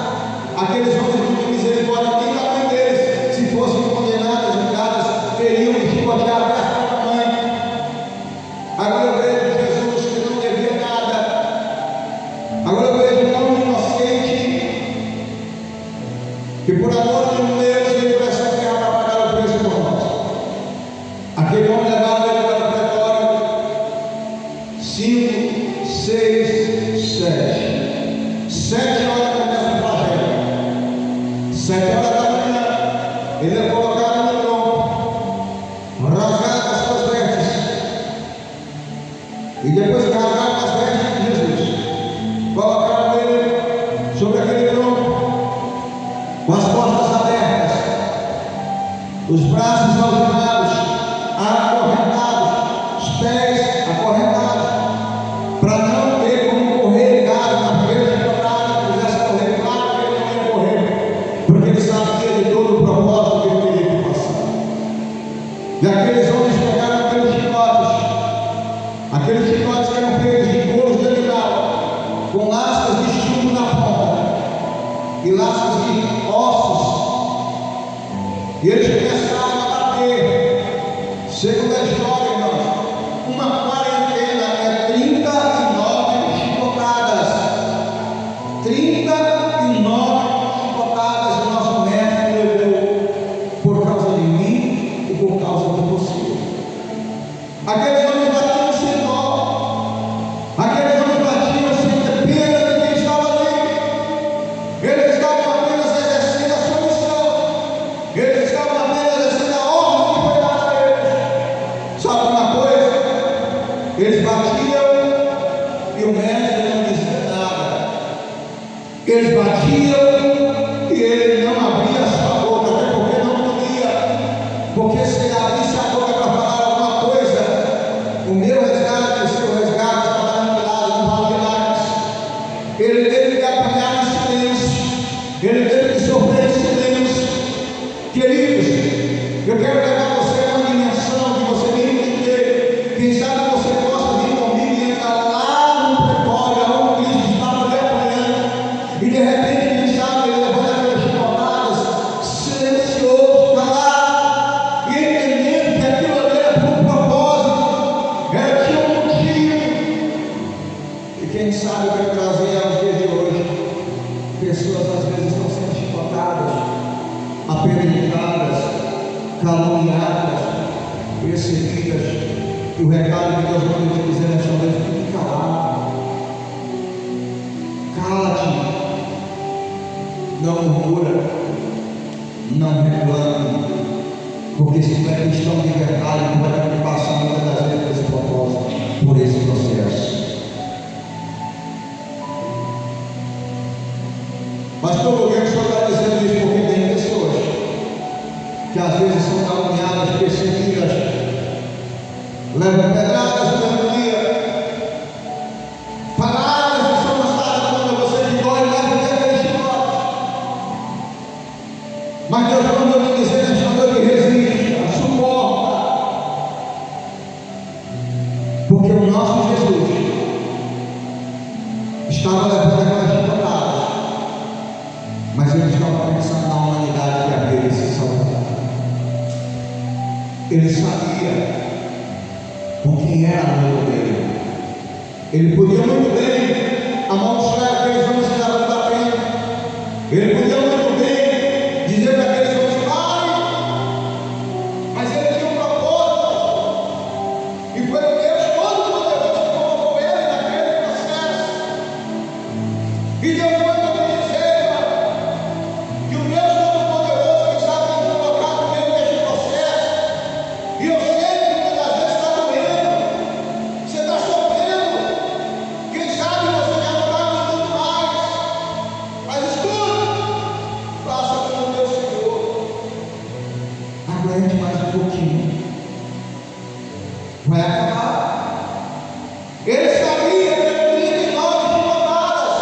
Aqueles homens não tinham misericórdia nem da mãe deles. Se fossem condenados, julgados, teriam que chicotear até a própria mãe. que por amor de Deus veio para essa terra para pagar o preço por nós. Aquele homem levava ele para o pretório, 5, 6, 7. 7 horas começa o flagelo. 7 horas da manhã, ele é colocado no tronco, rasgado as suas vestes, e depois de rasgar as vestes de Jesus, colocaram ele sobre aquele tronco, com as costas abertas, os braços algemados, acorrentados, os pés acorrentados, para não ter como correr ligado na frente de batalha, quisesse correr, claro que ele não ia correr, porque ele sabia de todo o propósito que ele teria que passar. E aqueles homens pegaram aqueles chicotes que eram feitos de couro de animal, com lascas de chumbo na ponta e lascas de ossos, e eles começaram a bater. Segundo a história, irmãos, uma quarentena é 39 chicotadas. 39 chicotadas o nosso mestre levou por causa de mim e por causa de você. Aqueles homens batiam sem dó, aqueles homens batiam sem ter pena de quem estava ali. Eles estavam apenas exercendo a sua missão, eles estavam apenas exercendo a ordem que foi dada a eles. Sabe uma coisa? Eles batiam e o mestre não dizia nada. Eles batiam e ele não abria a sua boca, até porque não podia, porque se ele abrisse a boca para falar alguma coisa, o meu resgate, o seu resgate estava aniquilado, não vale mais. Ele teve que apanhar em silêncio, ele teve que sofrer em silêncio. Queridos, eu quero levar você a uma dimensão que você tem que entender. Quem sabe você possa vir comigo e entrar lá no pretório, onde Cristo estava lhe apanhando, e de repente, quem sabe, ele levando aquelas chicotadas, silencioso, calado, e entendendo que aquilo ali era por um propósito, tinha um motivo. E quem sabe vai trazer aos dias de hoje, pessoas às vezes estão sendo chicotadas, apedrejadas, caluniadas, perseguidas, e o recado que Deus manda te dizer nesta noite: fique calado, cala-te, não murmura, não reclame, porque se tu é cristão de verdade, tu vai ter que passar muitas das vezes por esse propósito, por esse processo. Pastor, por que o senhor está dizendo isso? Porque tem pessoas que às vezes são caluniadas, perseguidas, levam pedradas durante o dia, palavras que são lançadas contra você de dó e leva até aquele chicote. Mas Deus manda me dizer nesta noite: resiste, suporta, porque o nosso Jesus estava levando aquela chicotada, mas ele estava pensando na humanidade que havia de se salvar. Ele sabia com quem era a mão dele. Ele podia muito bem amaldiçoar aqueles homens que estavam batendo. Ele podia muito bem dizer para aqueles homens: parem. Mas ele tinha um propósito. E foi o Deus Todo-Poderoso que colocou ele naquele processo. E Deus manda me dizer, que o Deus Todo-Poderoso que estava me colocado dentro deste processo, e eu sei que muitas das vezes está doendo, você está sofrendo, quem sabe você já não está aguentando mais, mas escuta, faça como Deus Senhor, aguente mais um pouquinho, vai acabar. Ele sabia que ele tinha 39 chicotadas,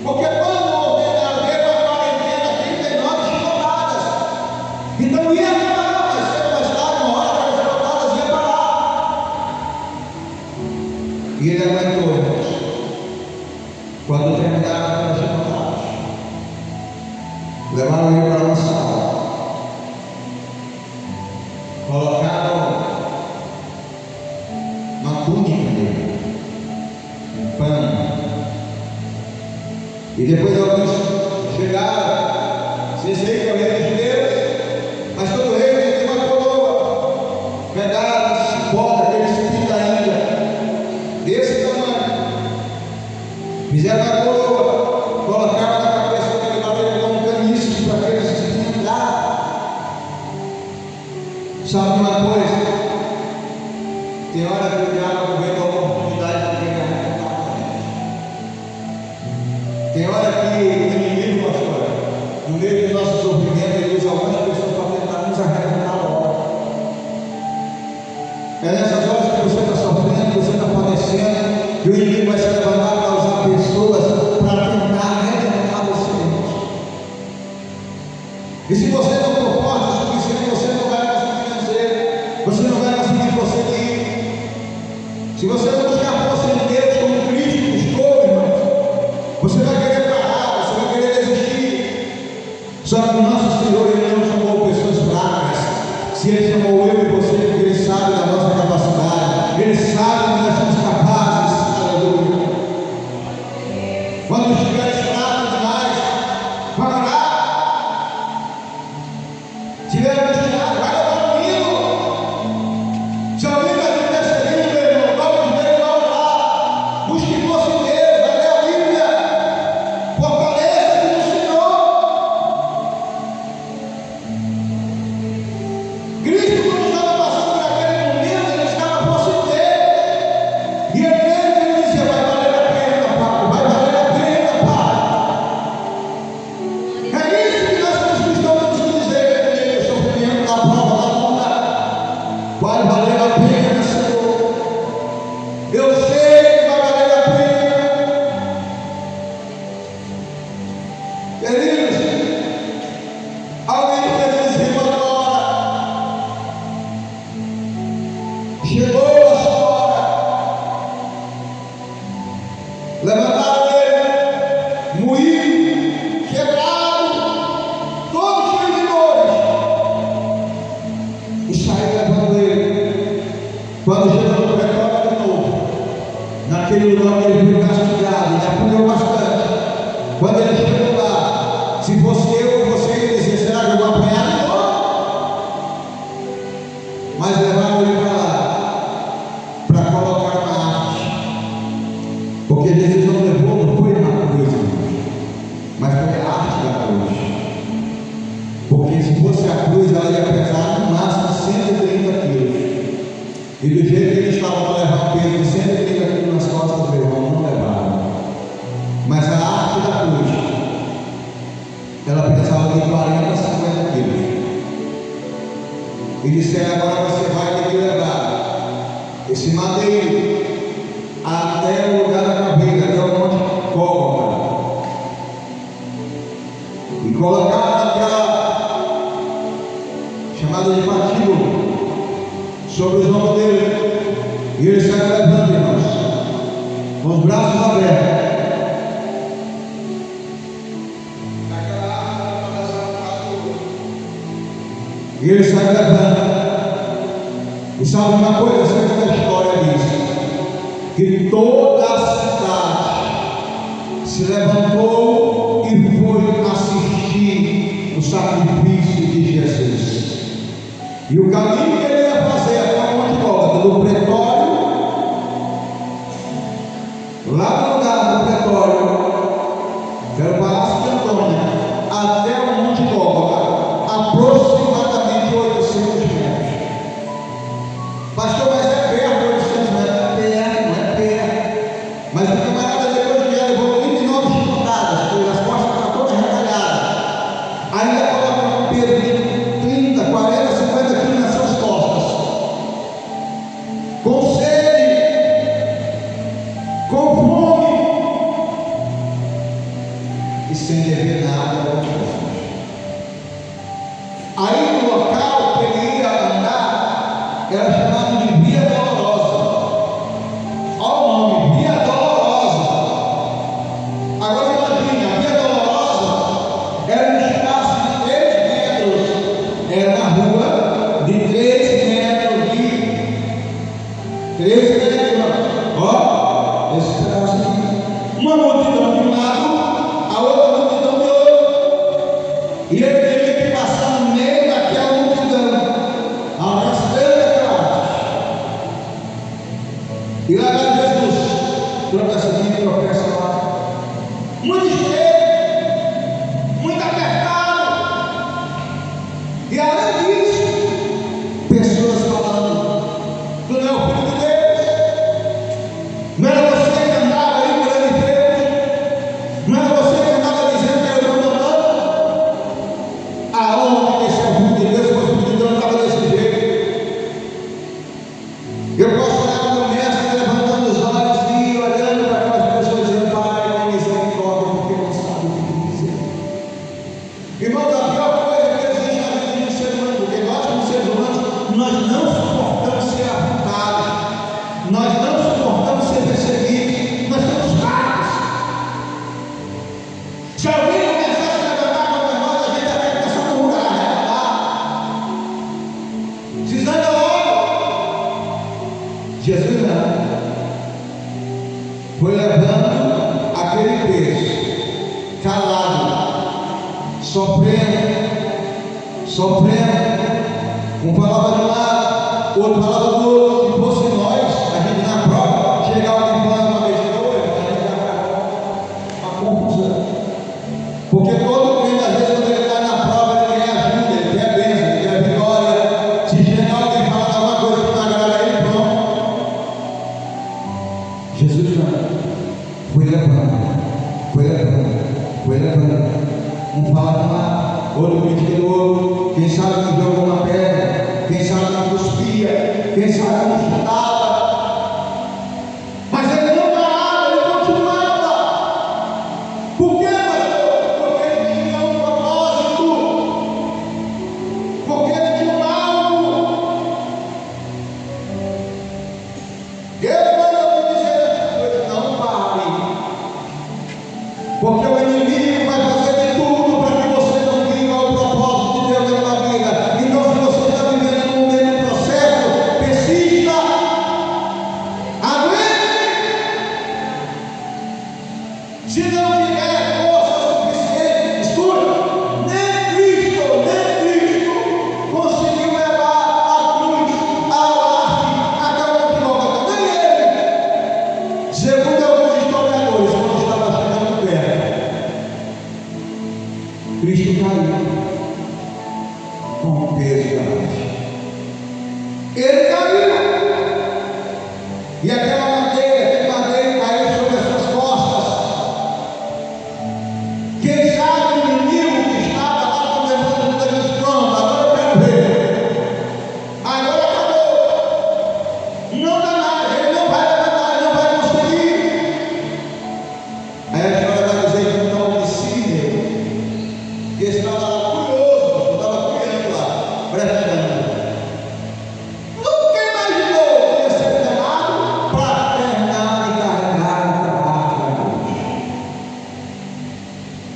porque quando ordenaram ele a quarentena, 39 chicotadas, então ia acabar, mas cedo ou mais tarde, uma hora aquelas chicotadas iam parar. E ele aguentou, irmãos. Quando terminaram aquelas chicotadas, levaram ele para uma sala, colocaram uma túnica nele, um pano, e depois alguns chegaram Sabe uma coisa? Tem hora que o diabo aproveita a oportunidade de ganhar. Tem hora que o inimigo, pastor, no meio do nosso sofrimento, ele usa algumas pessoas para tentar nos arrebentar logo. É nessas horas que você está sofrendo, você está padecendo, que o inimigo vai se levantar para usar pessoas para tentar arrebentar você. E se você não for forte o suficiente, você não vai conseguir vencer, você não vai conseguir prosseguir. Se você não buscar força em Deus como Cristo buscou, irmão, você vai querer parar, você vai querer desistir. Só que o nosso Senhor, Ele não chamou pessoas fracas. Se Ele chamou eu e você, porque Ele sabe da nossa capacidade, Ele sabe que nós somos capazes. Aleluia. Quando estiveres fraco demais, vai orar. Se tiver angustiado, vai levar um hino. Se alguém vai te perseguir, meu irmão, vamos de Deus, vai orar. Busque força em Deus, vai ler a Bíblia. Fortaleça-te no Senhor. Cristo, quando estava passando por aquele momento, ele estava força em Deus. E ele mesmo dizia: vai valer a pena, Pai, vai valer a pena, Pai. É isso que nós como cristãos temos que dizer no meio do sofrimento, da prova, da luta. Vai valer a pena, Senhor. Eu sei que vai valer a pena. Queridos, alguém feliz riu agora. Chegou a sua hora. Levantaram ele, moído, quebrado, todo cheio de dores. E saiu levando ele. Quando chegou no pretório de novo, naquele lugar que ele foi castigado, ele apanhou bastante. Quando ele chegou lá, se fosse eu ou você, ele dizia: será que eu vou apanhar de novo? Mas levaram ele para lá, para colocar uma arte. Porque Jesus não levou, não foi uma cruz, mas foi a arte da cruz. Porque se fosse a cruz, ela ia pesar no máximo 130 quilos. E do jeito que eles estavam para levar um peso de 130 quilos nas costas do irmão, não levaram. Mas a arte da cruz, ela pesava de 40 a 50 quilos. E disseram: agora você vai ter que levar esse madeiro até o lugar da caveira, até o monte Gólgota. E colocar naquela chamada de patíbulo sobre os ombros dele. E ele sai levando, irmãos, com os braços abertos. Naquela árvore para passar um patíbulo. E ele sai levando. E sabe uma coisa, sempre que a história diz que toda a cidade se levantou e foi assistir o sacrifício de Jesus. E o caminho que ele ia fazer até o Monte Gólgota, do pretório, lá no lugar do pretório, que era o Palácio de Antônia, até o Monte Gólgota, aproximadamente 800 metros. Pastor, mas é perto, 800 metros, é perto, não é perto. Mas o camarada depois que já levou 29 chicotadas, as costas estão todas retalhadas, ainda coloca um peso de 30, 40, 50 quilos nas suas costas, com sede, com fome, e sem dever nada aos outros. Aí no local que ele ia andar, era chamado de Via Dolorosa. Olha o nome, Via Dolorosa. Agora imagine, a Via Dolorosa era um espaço de 3 metros, era uma rua de 3 metros de 3 metros, ó, esse pedaço aqui. Uma multidão de um lado, a outra multidão de outro. E ele teve que passar no meio daquela multidão. sofrendo, um falava de um lado, outro falava do outro. Se fosse nós, a gente na prova, chegar alguém falando uma vez de novo, a gente já uma confusão. Porque todo mundo, às vezes, quando ele está na prova, ele quer ajuda, ele quer bênção, ele quer vitória. Se chegar alguém falando alguma coisa que não agrada a ele, pronto. Jesus não. Foi levando. Um fala de um lado, outro critica do outro. Quem sabe que jogou uma pedra, quem sabe que cuspia, quem sabe que chutava. Mas ele não parava, ele continuava. Por quê, pastor? Porque ele tinha um propósito. Porque ele tinha um alvo. Deus mandou me dizer essa coisa, não pare. Porque o inimigo vai fazer de tudo para que você não viva o propósito de Deus na sua vida. Então, se você está vivendo no meio do processo, persista, aguente. Se não tiver força suficiente, escute, nem Cristo conseguiu levar a cruz ao ar, acabou de volta, nem ele. Segundo alguns historiadores, quando estava chegando perto, Cristo caiu com o peso da morte. Ele caiu. E aquele madeira caiu sobre as suas costas. Quem sabe o inimigo que estava lá condenando tudo aquilo, pronto, agora eu quero ver. Agora acabou. Não dá mais, ele não vai levantar, ele não vai conseguir. Aí a história vai dizer que então o Sírio, que estava curioso, estava criando lá, brechando. Nunca imaginou que ia ser chamado para terminar de carregar o trabalho da cruz.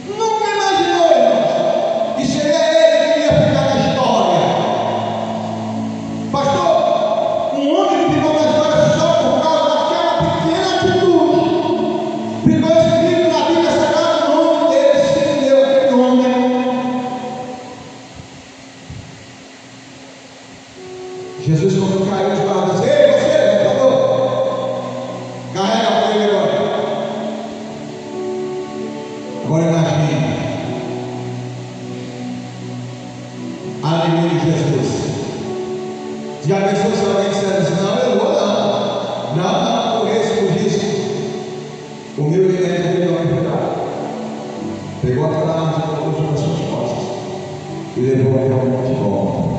Nunca imaginou, irmãos, que seria ele que ia ficar na história. Pastor, um homem que ficou na história só por causa daquela pequena atitude. Ficou escrito na Bíblia Sagrada o nome dele, se deu aquele homem. Jesus, quando caiu, os guardas, ei, você, por favor, carrega para ele agora. Agora imagine a alegria de Jesus. Já pensou se alguém disser assim, não, eu vou não, por isso. Humildemente ele não vai ficar. Pegou aquela arma e colocou sobre as suas costas e levou até o monte Gólgota.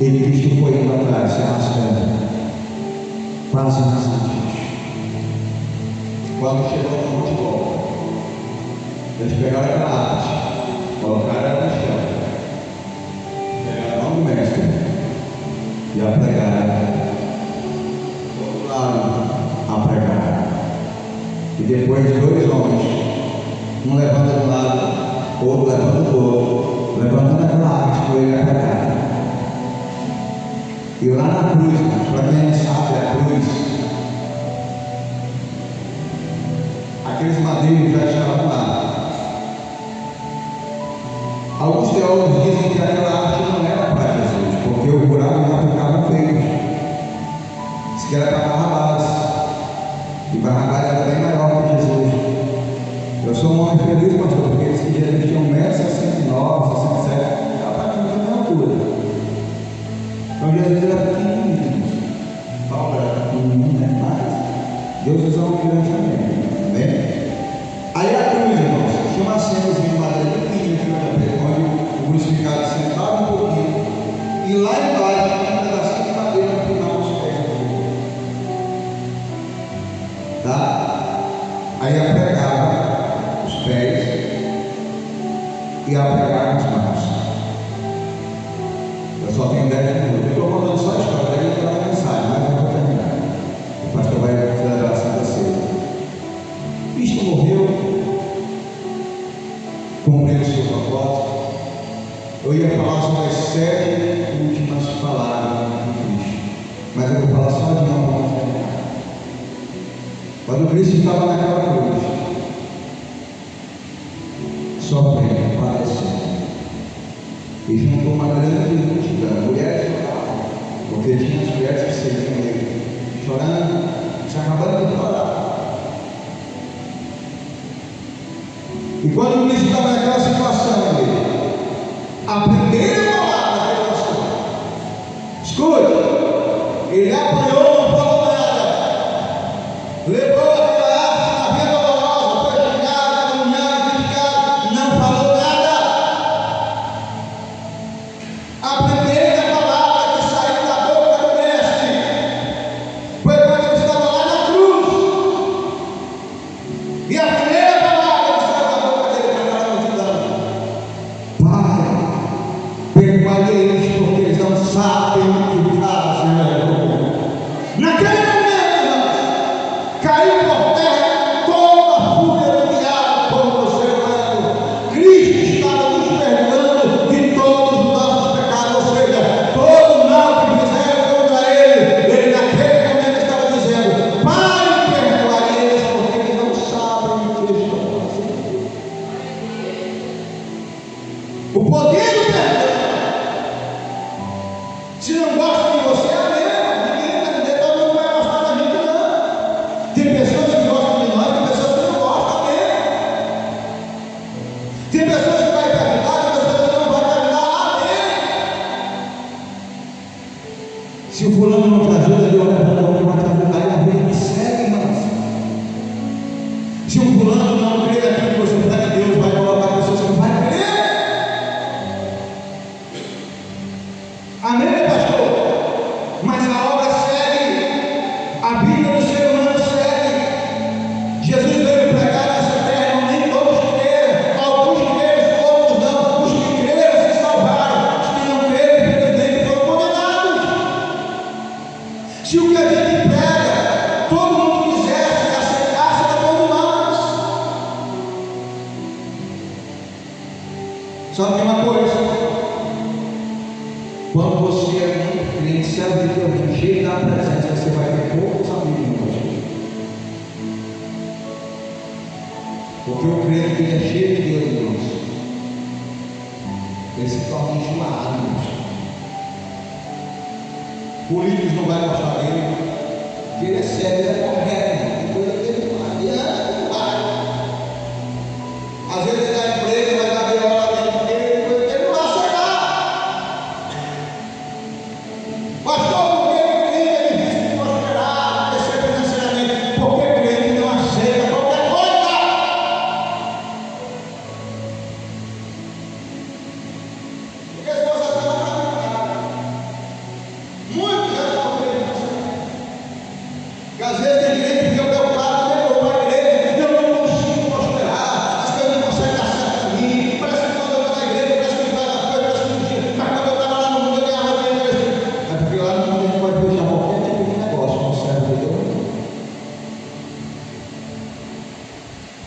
E Cristo foi indo atrás, se arrastando, quase nas últimas. Quando chegou no monte Gólgota, eles pegaram aquela arte, colocaram ela no chão, pegaram a mão do mestre e a pregaram. Do outro lado, a pregaram. E depois 2 homens, um levanta de um lado, outro levanta do outro, levantando aquela arte com ele a pregar. E lá na cruz, para quem não sabe, a cruz, aqueles madeiros já estavam lá. Alguns teólogos dizem que aquela arte não era para Jesus, porque o buraco já ficava feio. Diz que era para Barrabás. E Barrabás era bem maior que Jesus. Eu sou um homem feliz, pastor, porque diz que Jesus tinha 1,69 m, 67 m, estava aqui na minha altura. Então Jesus era pequenininho. Paulo era pequenininho, né? Mas Deus usou um grande também. Amém? Aí a cruz, irmãos, tinha uma cenazinha de madeira pequenininha, onde o crucificado sentava um pouquinho. E lá embaixo tinha um pedacinho de madeira no final dos pés dele. Tá? Aí apregava os pés e apregava as mãos. Eu só tenho 10 minutos. Eu estou contando só a história, daí eu vou mensagem, mas eu vou terminar. O pastor vai celebrar a Santa Ceia. Cristo morreu, cumpriu o seu propósito. Eu ia falar sobre as 7 últimas palavras de Cristo, mas eu vou falar só de uma para terminar. Quando Cristo estava naquela cruz, sofrendo, padecendo, E juntou uma grande multidão. Mulheres choravam, porque tinha as mulheres que seguiam ele, chorando, se acabando de chorar. E quando o Cristo estava naquela situação, a primeira palavra que ele passou, escute, ele apanhou, não falou nada, levou aquela arte na vida dolorosa, foi xingado, caluniado, criticado, não falou nada. A primeira palavra que saiu da boca do mestre foi quando ele estava lá na cruz, e a primeira palavra que saiu da boca dele foi aquela multidão: Pai, perdoai eles, porque eles não sabem o que fazem. Naquele momento, irmãos, caiu por terra toda a fúria do diabo contra o ser humano. Cristo estava nos perdoando de todos os nossos pecados, ou seja, todo o mal que fizeram contra ele. Ele naquele momento estava dizendo: Pai, perdoai eles, porque eles não sabem o que estão fazendo. O poder do perdão. Se não gosta de você, amém. Ninguém não vai gostar da gente, não. Tem pessoas que gostam de nós, tem pessoas que não gostam, amém. Tem pessoas que vai te ajudar, tem pessoas que não vai te ajudar, amém. Se o fulano não te ajuda, ele olha para o que vai te ajudar e a vida segue, irmãos. Se um fulano não crê naquilo que você faz, Deus vai colocar pessoas que não vai crer. Amém, pastor? Mas a obra segue, a vida do ser humano segue. Jesus veio pregar nessa terra, nem todos creram, alguns creram, outros não. Os que creram se salvaram, os que não creram, infelizmente, foram condenados. Se o que a gente prega, todo mundo quisesse e aceitasse, era bom demais. Só tem uma coisa: quando você é muito crente, serve de Deus, cheio da presença, você vai ter poucos amigos no pastor. Porque o crente que é cheio de Deus, irmãos, ele se torna enjoado, irmãos. Políticos não vão gostar dele, porque ele é sério, ele é correto, coisa dele não adianta, não vai. Às vezes ele dá emprego, vai dar B.O. lá dentro dele, ele não vai aceitar. Pastor, por que o crente é difícil de prosperar, crescer financeiramente? Porque o crente não aceita qualquer coisa. Porque se você está na caminhada, muitos já estão crentes. Que às vezes tem crente que fica preocupado, eu vou para a igreja, eu não consigo prosperar, as coisas não conseguem dar certo para mim. Parece que quando eu estou na igreja, parece que faz as coisas, parece que mas quando eu estava lá no mundo, eu ganhava dinheiro. É porque lá no mundo a gente pode fechar qualquer tipo de negócio, como servo de Deus.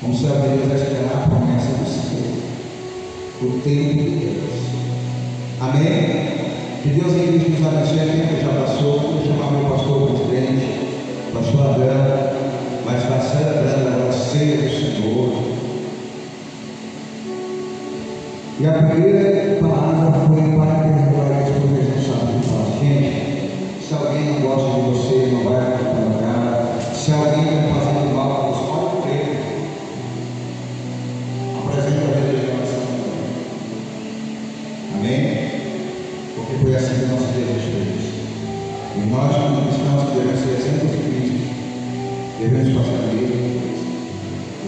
Como servo de Deus, vai esperar a promessa do Senhor, o tempo de Deus. Amém? Que Deus em Cristo nos abençoe. A tempo já passou. Vou chamar meu pastor presidente, pastor Adão, mas está celebrando agora a ceia do Senhor. E a primeira palavra foi: para perdoar eles, porque eles não sabem o que faz. Gente, se alguém não gosta de você, não vai colocar. Se alguém está fazendo mal para você, pode crer. Apresenta a religião essa manhã. Amém? Porque foi assim que nosso Deus fez. E nós, como cristãos, que devemos ser exemplos de Cristo, devemos passar a vida com Cristo.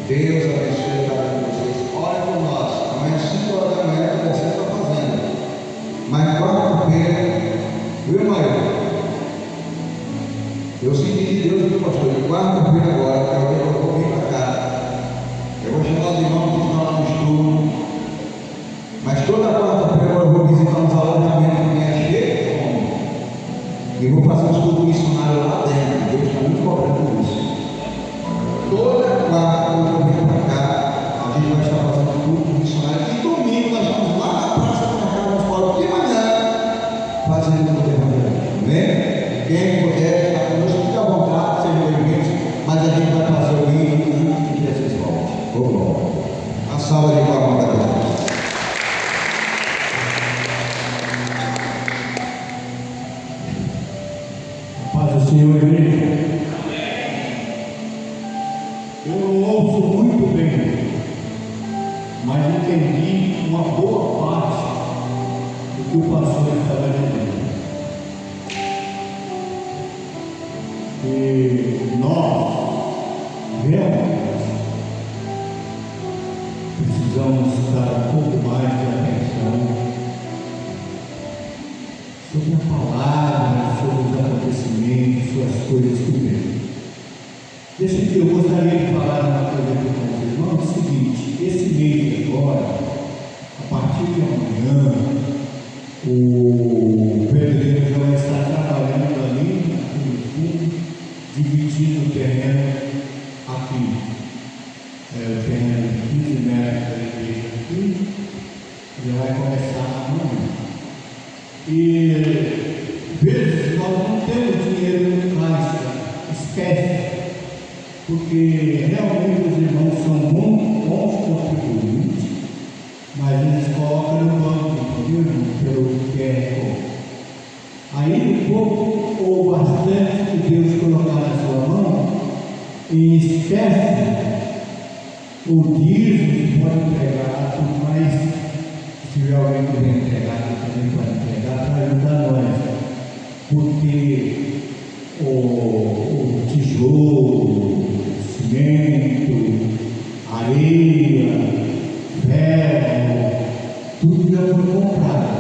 Deus abençoe cada um de vocês. Ore por nós. Amanhã às 5 horas da manhã, conversando com a fazenda. Mas quarta-feira, viu, Maria? Eu senti de Deus, viu, pastor? E quarta-feira agora, eu vou vir para cá. Eu vou chamar os irmãos que estão lá no estudo. Mas toda quarta-feira eu vou visitar uns alojamentos que é cheio de fome. E vou fazer um estudo missionário lá dentro. Deus está muito cobrando isso. Toda quarta eu vou vir para cá. A gente vai estar fazendo culto missionário. E domingo nós vamos lá na praça do mercado de fora de manhã, fazendo o evangelho. Amém? Quem puder estar conosco, fique à vontade, sejam bem-vindos. Mas a gente vai Já vai começar amanhã. E vezes nós não temos dinheiro no caixa, espécie, porque realmente os irmãos são muito bons contribuintes, mas eles colocam no banco, entendeu? Pelo QR. Aí o pouco ou bastante que Deus colocar na sua mão, em espécie, o dízimo pode entregar, tudo mais, se tiver alguém que vem entregar, também pode entregar para ajudar nós, porque o tijolo, cimento, areia, ferro, tudo já foi comprado,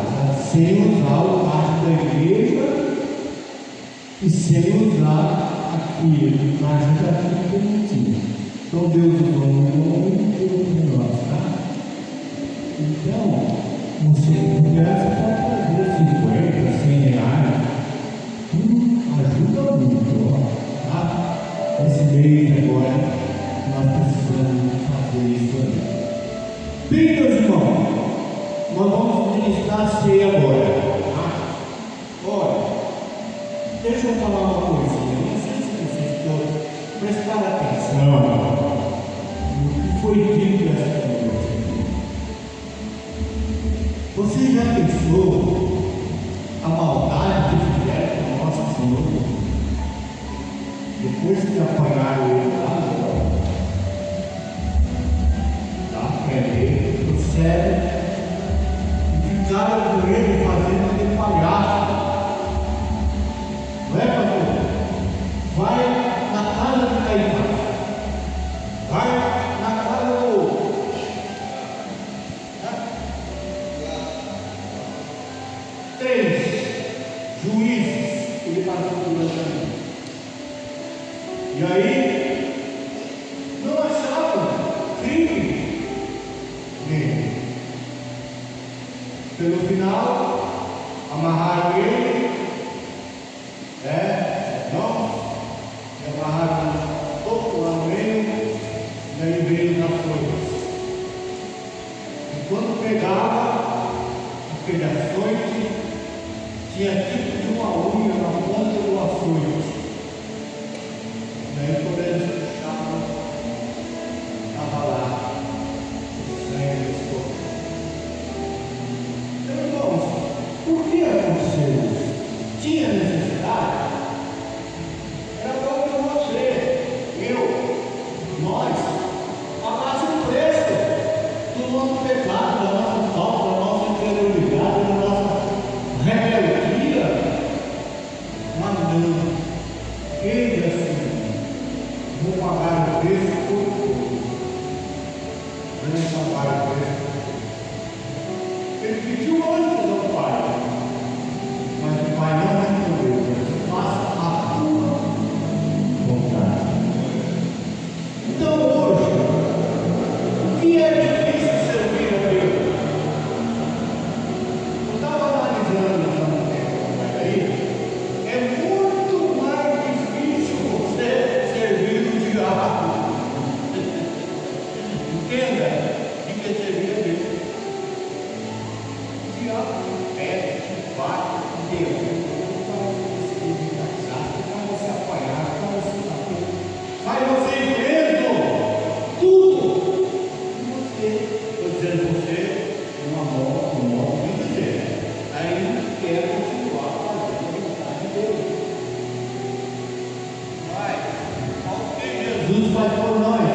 sem usar o caixa da igreja e sem usar aqui, o caixa daqui que não tinha. Então Deus usou um nome e Deus usou nós, tá? Então, você pode fazer 50, 100 reais, ajuda muito, ó, tá? Esse mês agora, nós precisamos fazer isso aí. Bem, meus irmãos, nós vamos ministrar a ceia agora, tá? Olha, deixa eu falar uma coisinha, não sei se vocês todos prestaram atenção no que foi dito essa noite. Você já pensou a maldade que fizeram com o nosso Senhor? Depois que apagaram ele lá, da pé dele, do céu, e ficaram com ele fazendo de palhaço. Não é, pastor? Vai na casa de Caifás, vai na casa do três juízes que ele passou durante a vida. E aí, não achavam crime nele. Pelo final, amarraram ele, não, e amarraram todo lá no meio, e aí veio nas folhas. E quando pegava aquele açoite, tinha tipo de uma unha na ponta do açoite. E aí quando eles puxavam, estava lá o sangue escorrendo. Então, irmãos, por que aconteceu isso? Tinha necessidade? Era como você, eu, nós, pagasse o preço do nosso pecado, da nossa falta, da nossa incredulidade, da nossa rebeldia. Mas não, ele assim, vou pagar o preço por tudo. Não pagar o preço. Ele pediu antes ao Pai, mas o Pai não respondeu. Faça a tua vontade. Então hoje, o que é difícil servir a Deus? Eu estava analisando essa matéria aí. É muito mais difícil você servir o diabo. Entenda? Do que servir a Deus. O diabo pede, te bate, Deus. Você apanhar, você bater, faz você ir preso, tudo. E você, estou dizendo você, uma morte, me dizer, ainda quer continuar fazendo a vontade de Deus. Vai, ao que Jesus faz por nós,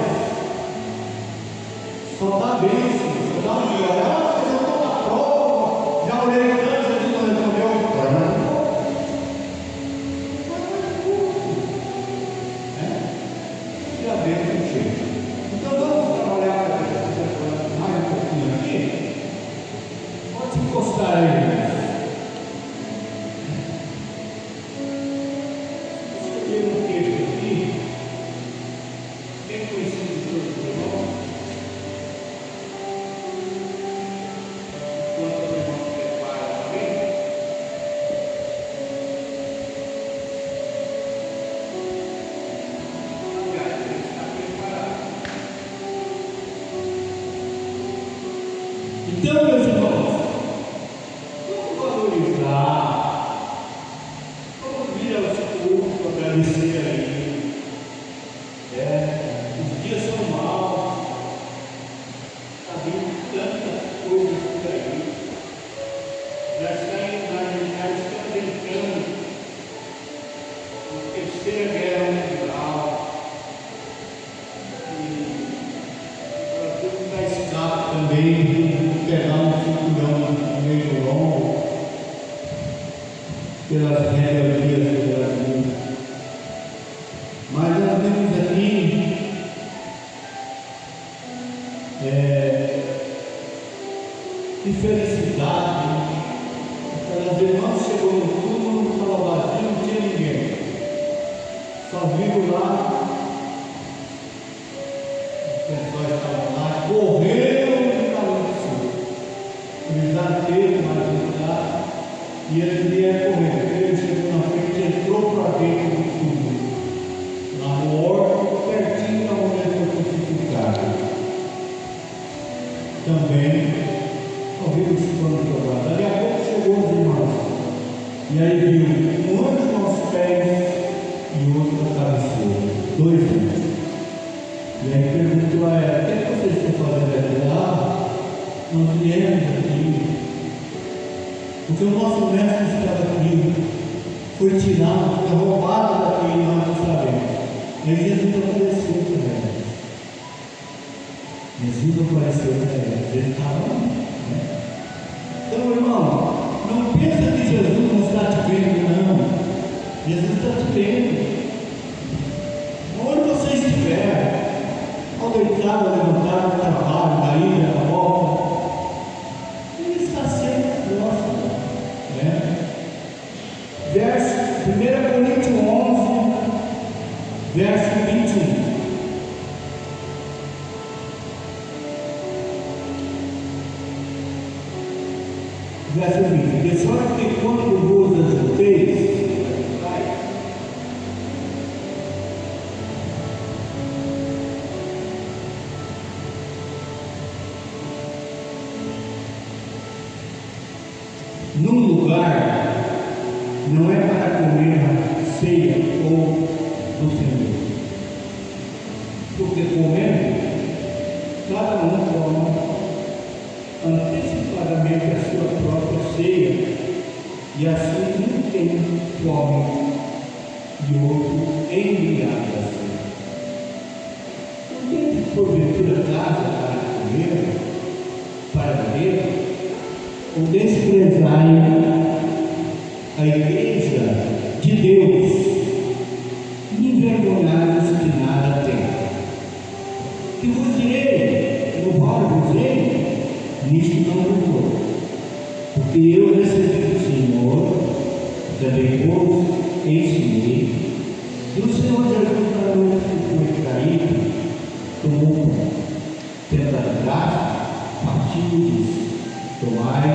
só dá bênção, só dá um dia. Mas eu estou na prova, já orei tanto, Jesus não respondeu. A bênção chega. Então vamos trabalhar mais um pouquinho aqui. Pode encostar aí. Eu cheguei no texto aqui. Quem conheceu o senhor do irmão? Enquanto o irmão prepara também. Então, meus irmãos, irmãos, vamos valorizar, vamos vir ao culto, agradecer aí. Os dias são maus, está vindo tantas coisas por aí. Já está brincando na terceira guerra mundial. E o Brasil está escape também de pegar um cinturão meio longo pelas rebeldias do Brasil. Mas nós temos aqui que felicidade. Aquelas irmãs chegou no túmulo, estava vazio, não tinha ninguém. Só viram lá, os pessoal estavam lá, correram e caíram no sul. Eles bateram, mas e ele ia correr. Ele chegou na frente e entrou para dentro do túmulo. Lá no órgão, pertinho da onde ele foi crucificado. Também ouviu esse pano jogado. Daqui a pouco chegou os irmãos. E aí viu um anjo aos pés e outro na cabeceira. 2 anjos. E aí perguntou a ela: o que vocês estão fazendo aqui? Nós viemos aqui porque o nosso mestre estava aqui. Foi tirado, foi roubado daqui e nós não sabemos. E aí Jesus apareceu para eles. Jesus apareceu para eles. Ele estava lá. Então, irmão, não pensa que Jesus não está te vendo, não. Jesus está te vendo. Onde você estiver, ao deitar, ao levantar, no trabalho, na ida, na volta, Ele está sempre próximo. Verso 1 Coríntios 11, verso 21. Verso 20: de sorte que quando vos ajunteis, num lugar, não é para comer a ceia ou do Senhor, porque comendo, cada um come antecipadamente a sua própria ceia, e assim um tem fome e outro embriagado a ceia. Não tem porventura casa para comer, para beber, ou desprezai a igreja de Deus, envergonhados que nada tem. Que vos direi, louvar-vos-ei, nisto não vou, porque eu recebi do Senhor, também vos ensinei, e o Senhor Jesus, na noite que foi traído, tomou o pão, tendo a graça, partiu e disse: tomai,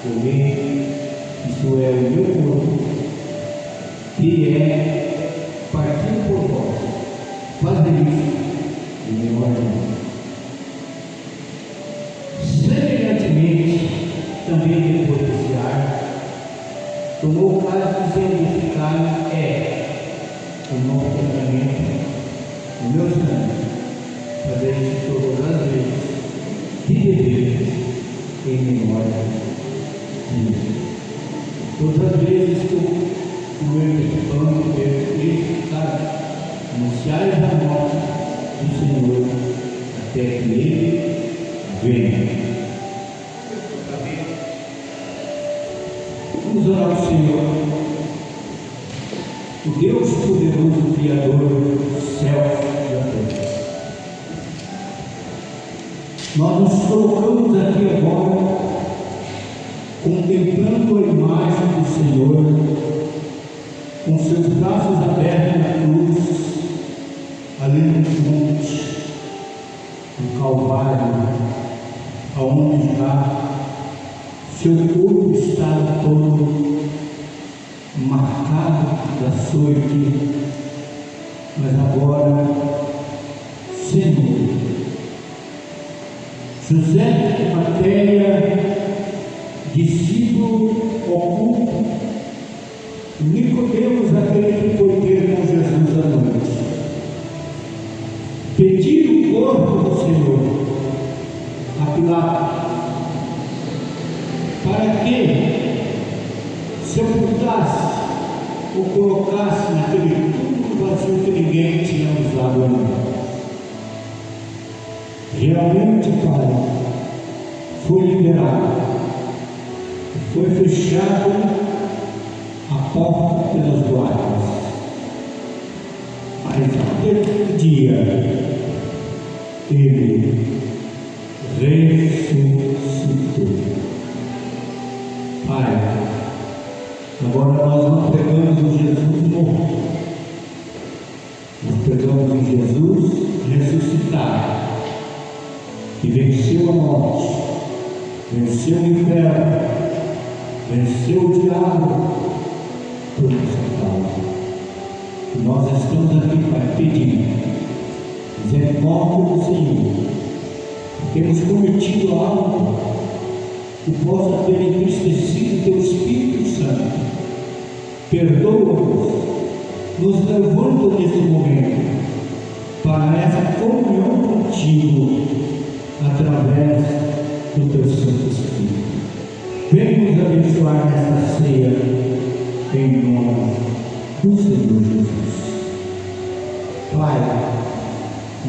comei, isto é o meu corpo, que é partido por vós. Fazei isso em memória de mim. Semelhantemente, também depois de cear, tomou o cálice, dizendo: este cálice é o novo mandamento, o meu sangue. Fazei isso todas as vezes que beberes em memória de mim. Todas as vezes que eu comer este pão e beber este cálice, anunciais a morte do Senhor até que Ele venha. Vamos orar ao Senhor, o Deus poderoso, Criador do céu e da terra. Nós nos colocamos aqui agora, contemplando a imagem do Senhor, com seus braços abertos na cruz, ali no monte, no Calvário, aonde já seu corpo está todo marcado da açoite, mas agora, Senhor, José de Arimateia Nicodemos, aquele que foi ter com Jesus à noite, pedir o corpo do Senhor a Pilatos, para que sepultasse ou colocasse naquele túmulo vazio que ninguém tinha usado ainda. Realmente, Pai, foi liberado, foi fechado a porta pelas guardas, mas naquele dia ele ressuscitou. Pai, agora nós não pregamos em Jesus morto, nós pregamos em Jesus ressuscitado, que venceu a morte, venceu o inferno, venceu o diabo por nossa causa. E nós estamos aqui para pedir misericórdia do Senhor. Temos cometido algo que possa ter entristecido teu Espírito Santo. Perdoa-nos, nos levanta nesse momento para essa comunhão contigo através do teu Santo Espírito. Vem nos abençoar nesta ceia, em nome do Senhor Jesus. Pai,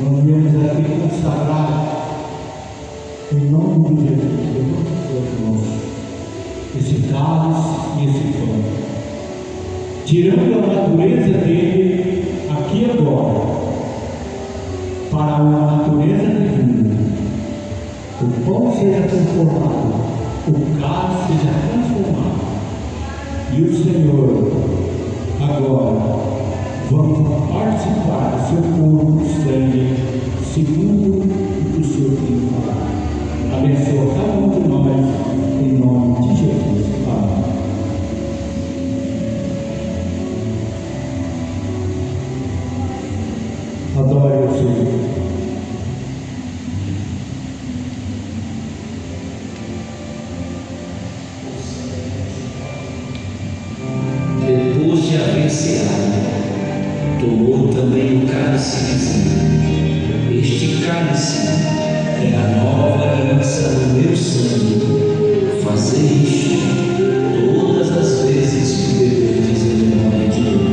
nós viemos aqui consagrar, em nome de Jesus, esse cálice e esse pão, tirando a natureza dele aqui agora, para uma natureza divina. O pão seja transformado, o cálice seja transformado, e o Senhor, agora, vamos participar do seu corpo e sangue, segundo o que o Senhor tem falado. Abençoa cada um de nós, em nome de Jesus. Amém. Adore o Senhor. Depois de haver ceado, tomou também o cálice, dizendo: este cálice é a nova aliança no meu sangue. Fazei isto todas as vezes que beberdes em memória de mim.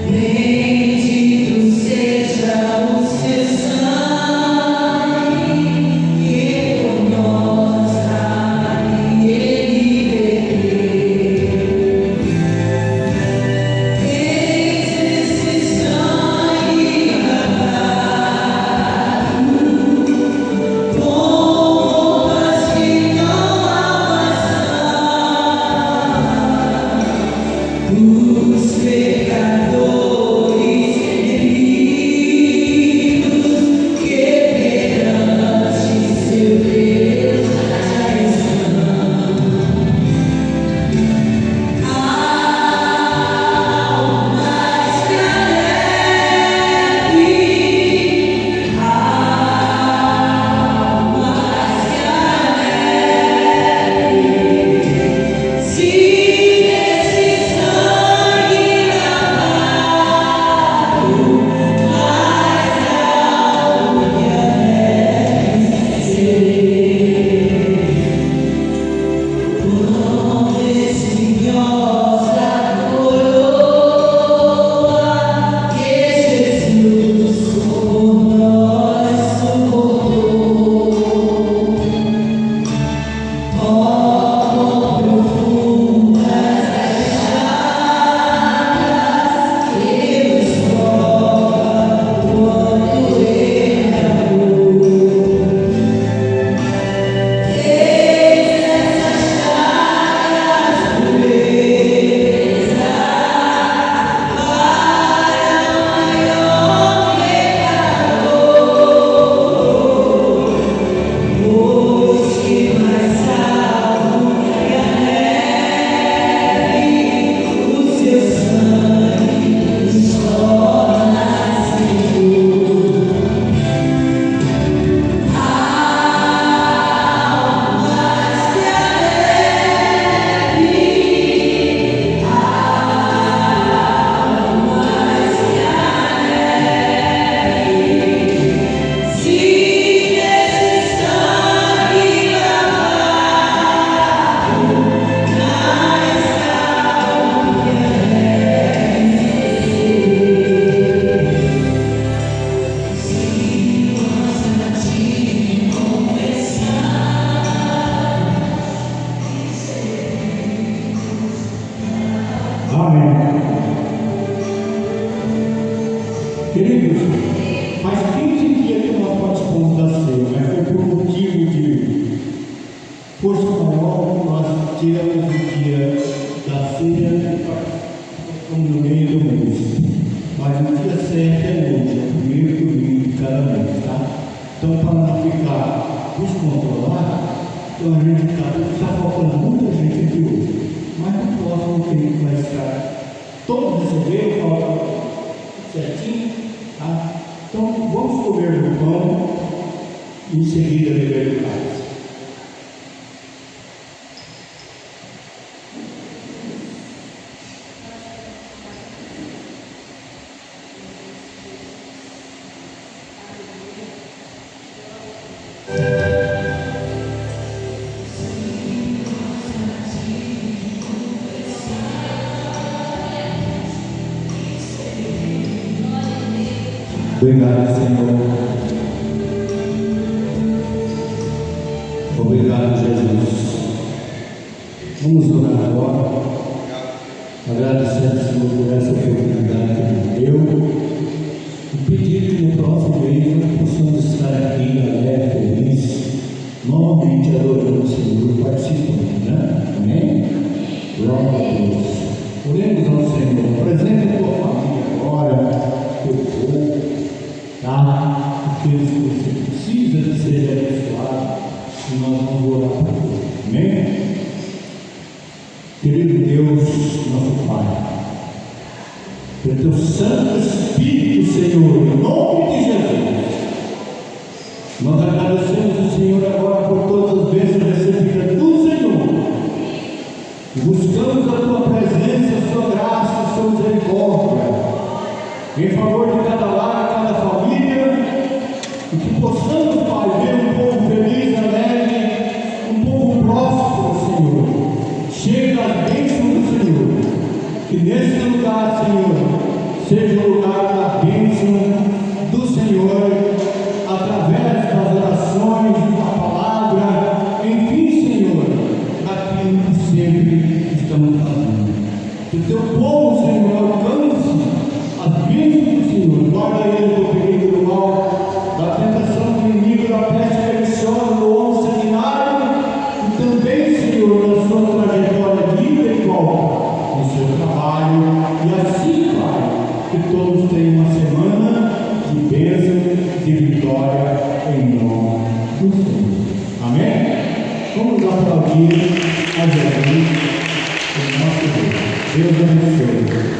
Bendito seja o queridos? Faz 15 dias que nós participamos da ceia, mas foi por motivo de força maior, nós tiramos o dia da ceia como no meio do mês. Mas o dia certo é hoje, é o primeiro domingo de cada mês, tá? Então, para não ficar descontrolado, então a gente está faltando muita gente aqui hoje. Mas no próximo tempo vai estar todos receberam, falta certinho, tá? Então, vamos comer o pão e em seguida beber o cálice. Obrigado, Senhor. Obrigado, Jesus. Vamos orar agora, agradecendo, Senhor, por essa oportunidade que nos deu e pedir que no próximo mês nós possamos estar aqui, alegre, feliz, novamente adorando o Senhor, participando, né? Amém? Glória a Deus. Oremos ao Senhor. Apresenta a tua família agora, teu povo. Tá? Aqueles que você precisa de ser abençoado, e nós vamos orar por você. Amém? Querido Deus, nosso Pai, pelo teu Santo Espírito, Senhor, em nome de Jesus, nós agradecemos ao Senhor agora por todas as bênçãos recebidas do Senhor, e buscamos a tua presença, a sua graça, a sua misericórdia, em favor de cada lar, cada família, e que possamos, Pai, ver um povo feliz, alegre, um povo próspero, Senhor, cheio das bênçãos do Senhor, que nesse lugar, Senhor, seja o lugar da bênção do Senhor, através das orações, da palavra, enfim, Senhor, daquilo que sempre estamos fazendo. Que o teu povo, Senhor, alcance as bênçãos do Senhor, guarda eles do perigo do mal, da tentação do inimigo, da peste perniciosa, do homem sanguinário, e também, Senhor, na sua trajetória de ida e volta, no seu trabalho, e assim, Pai, que todos tenham uma semana de bênção, de vitória, em nome do Senhor. Amém? Vamos aplaudir a Jesus, o nosso Deus. Deus abençoe.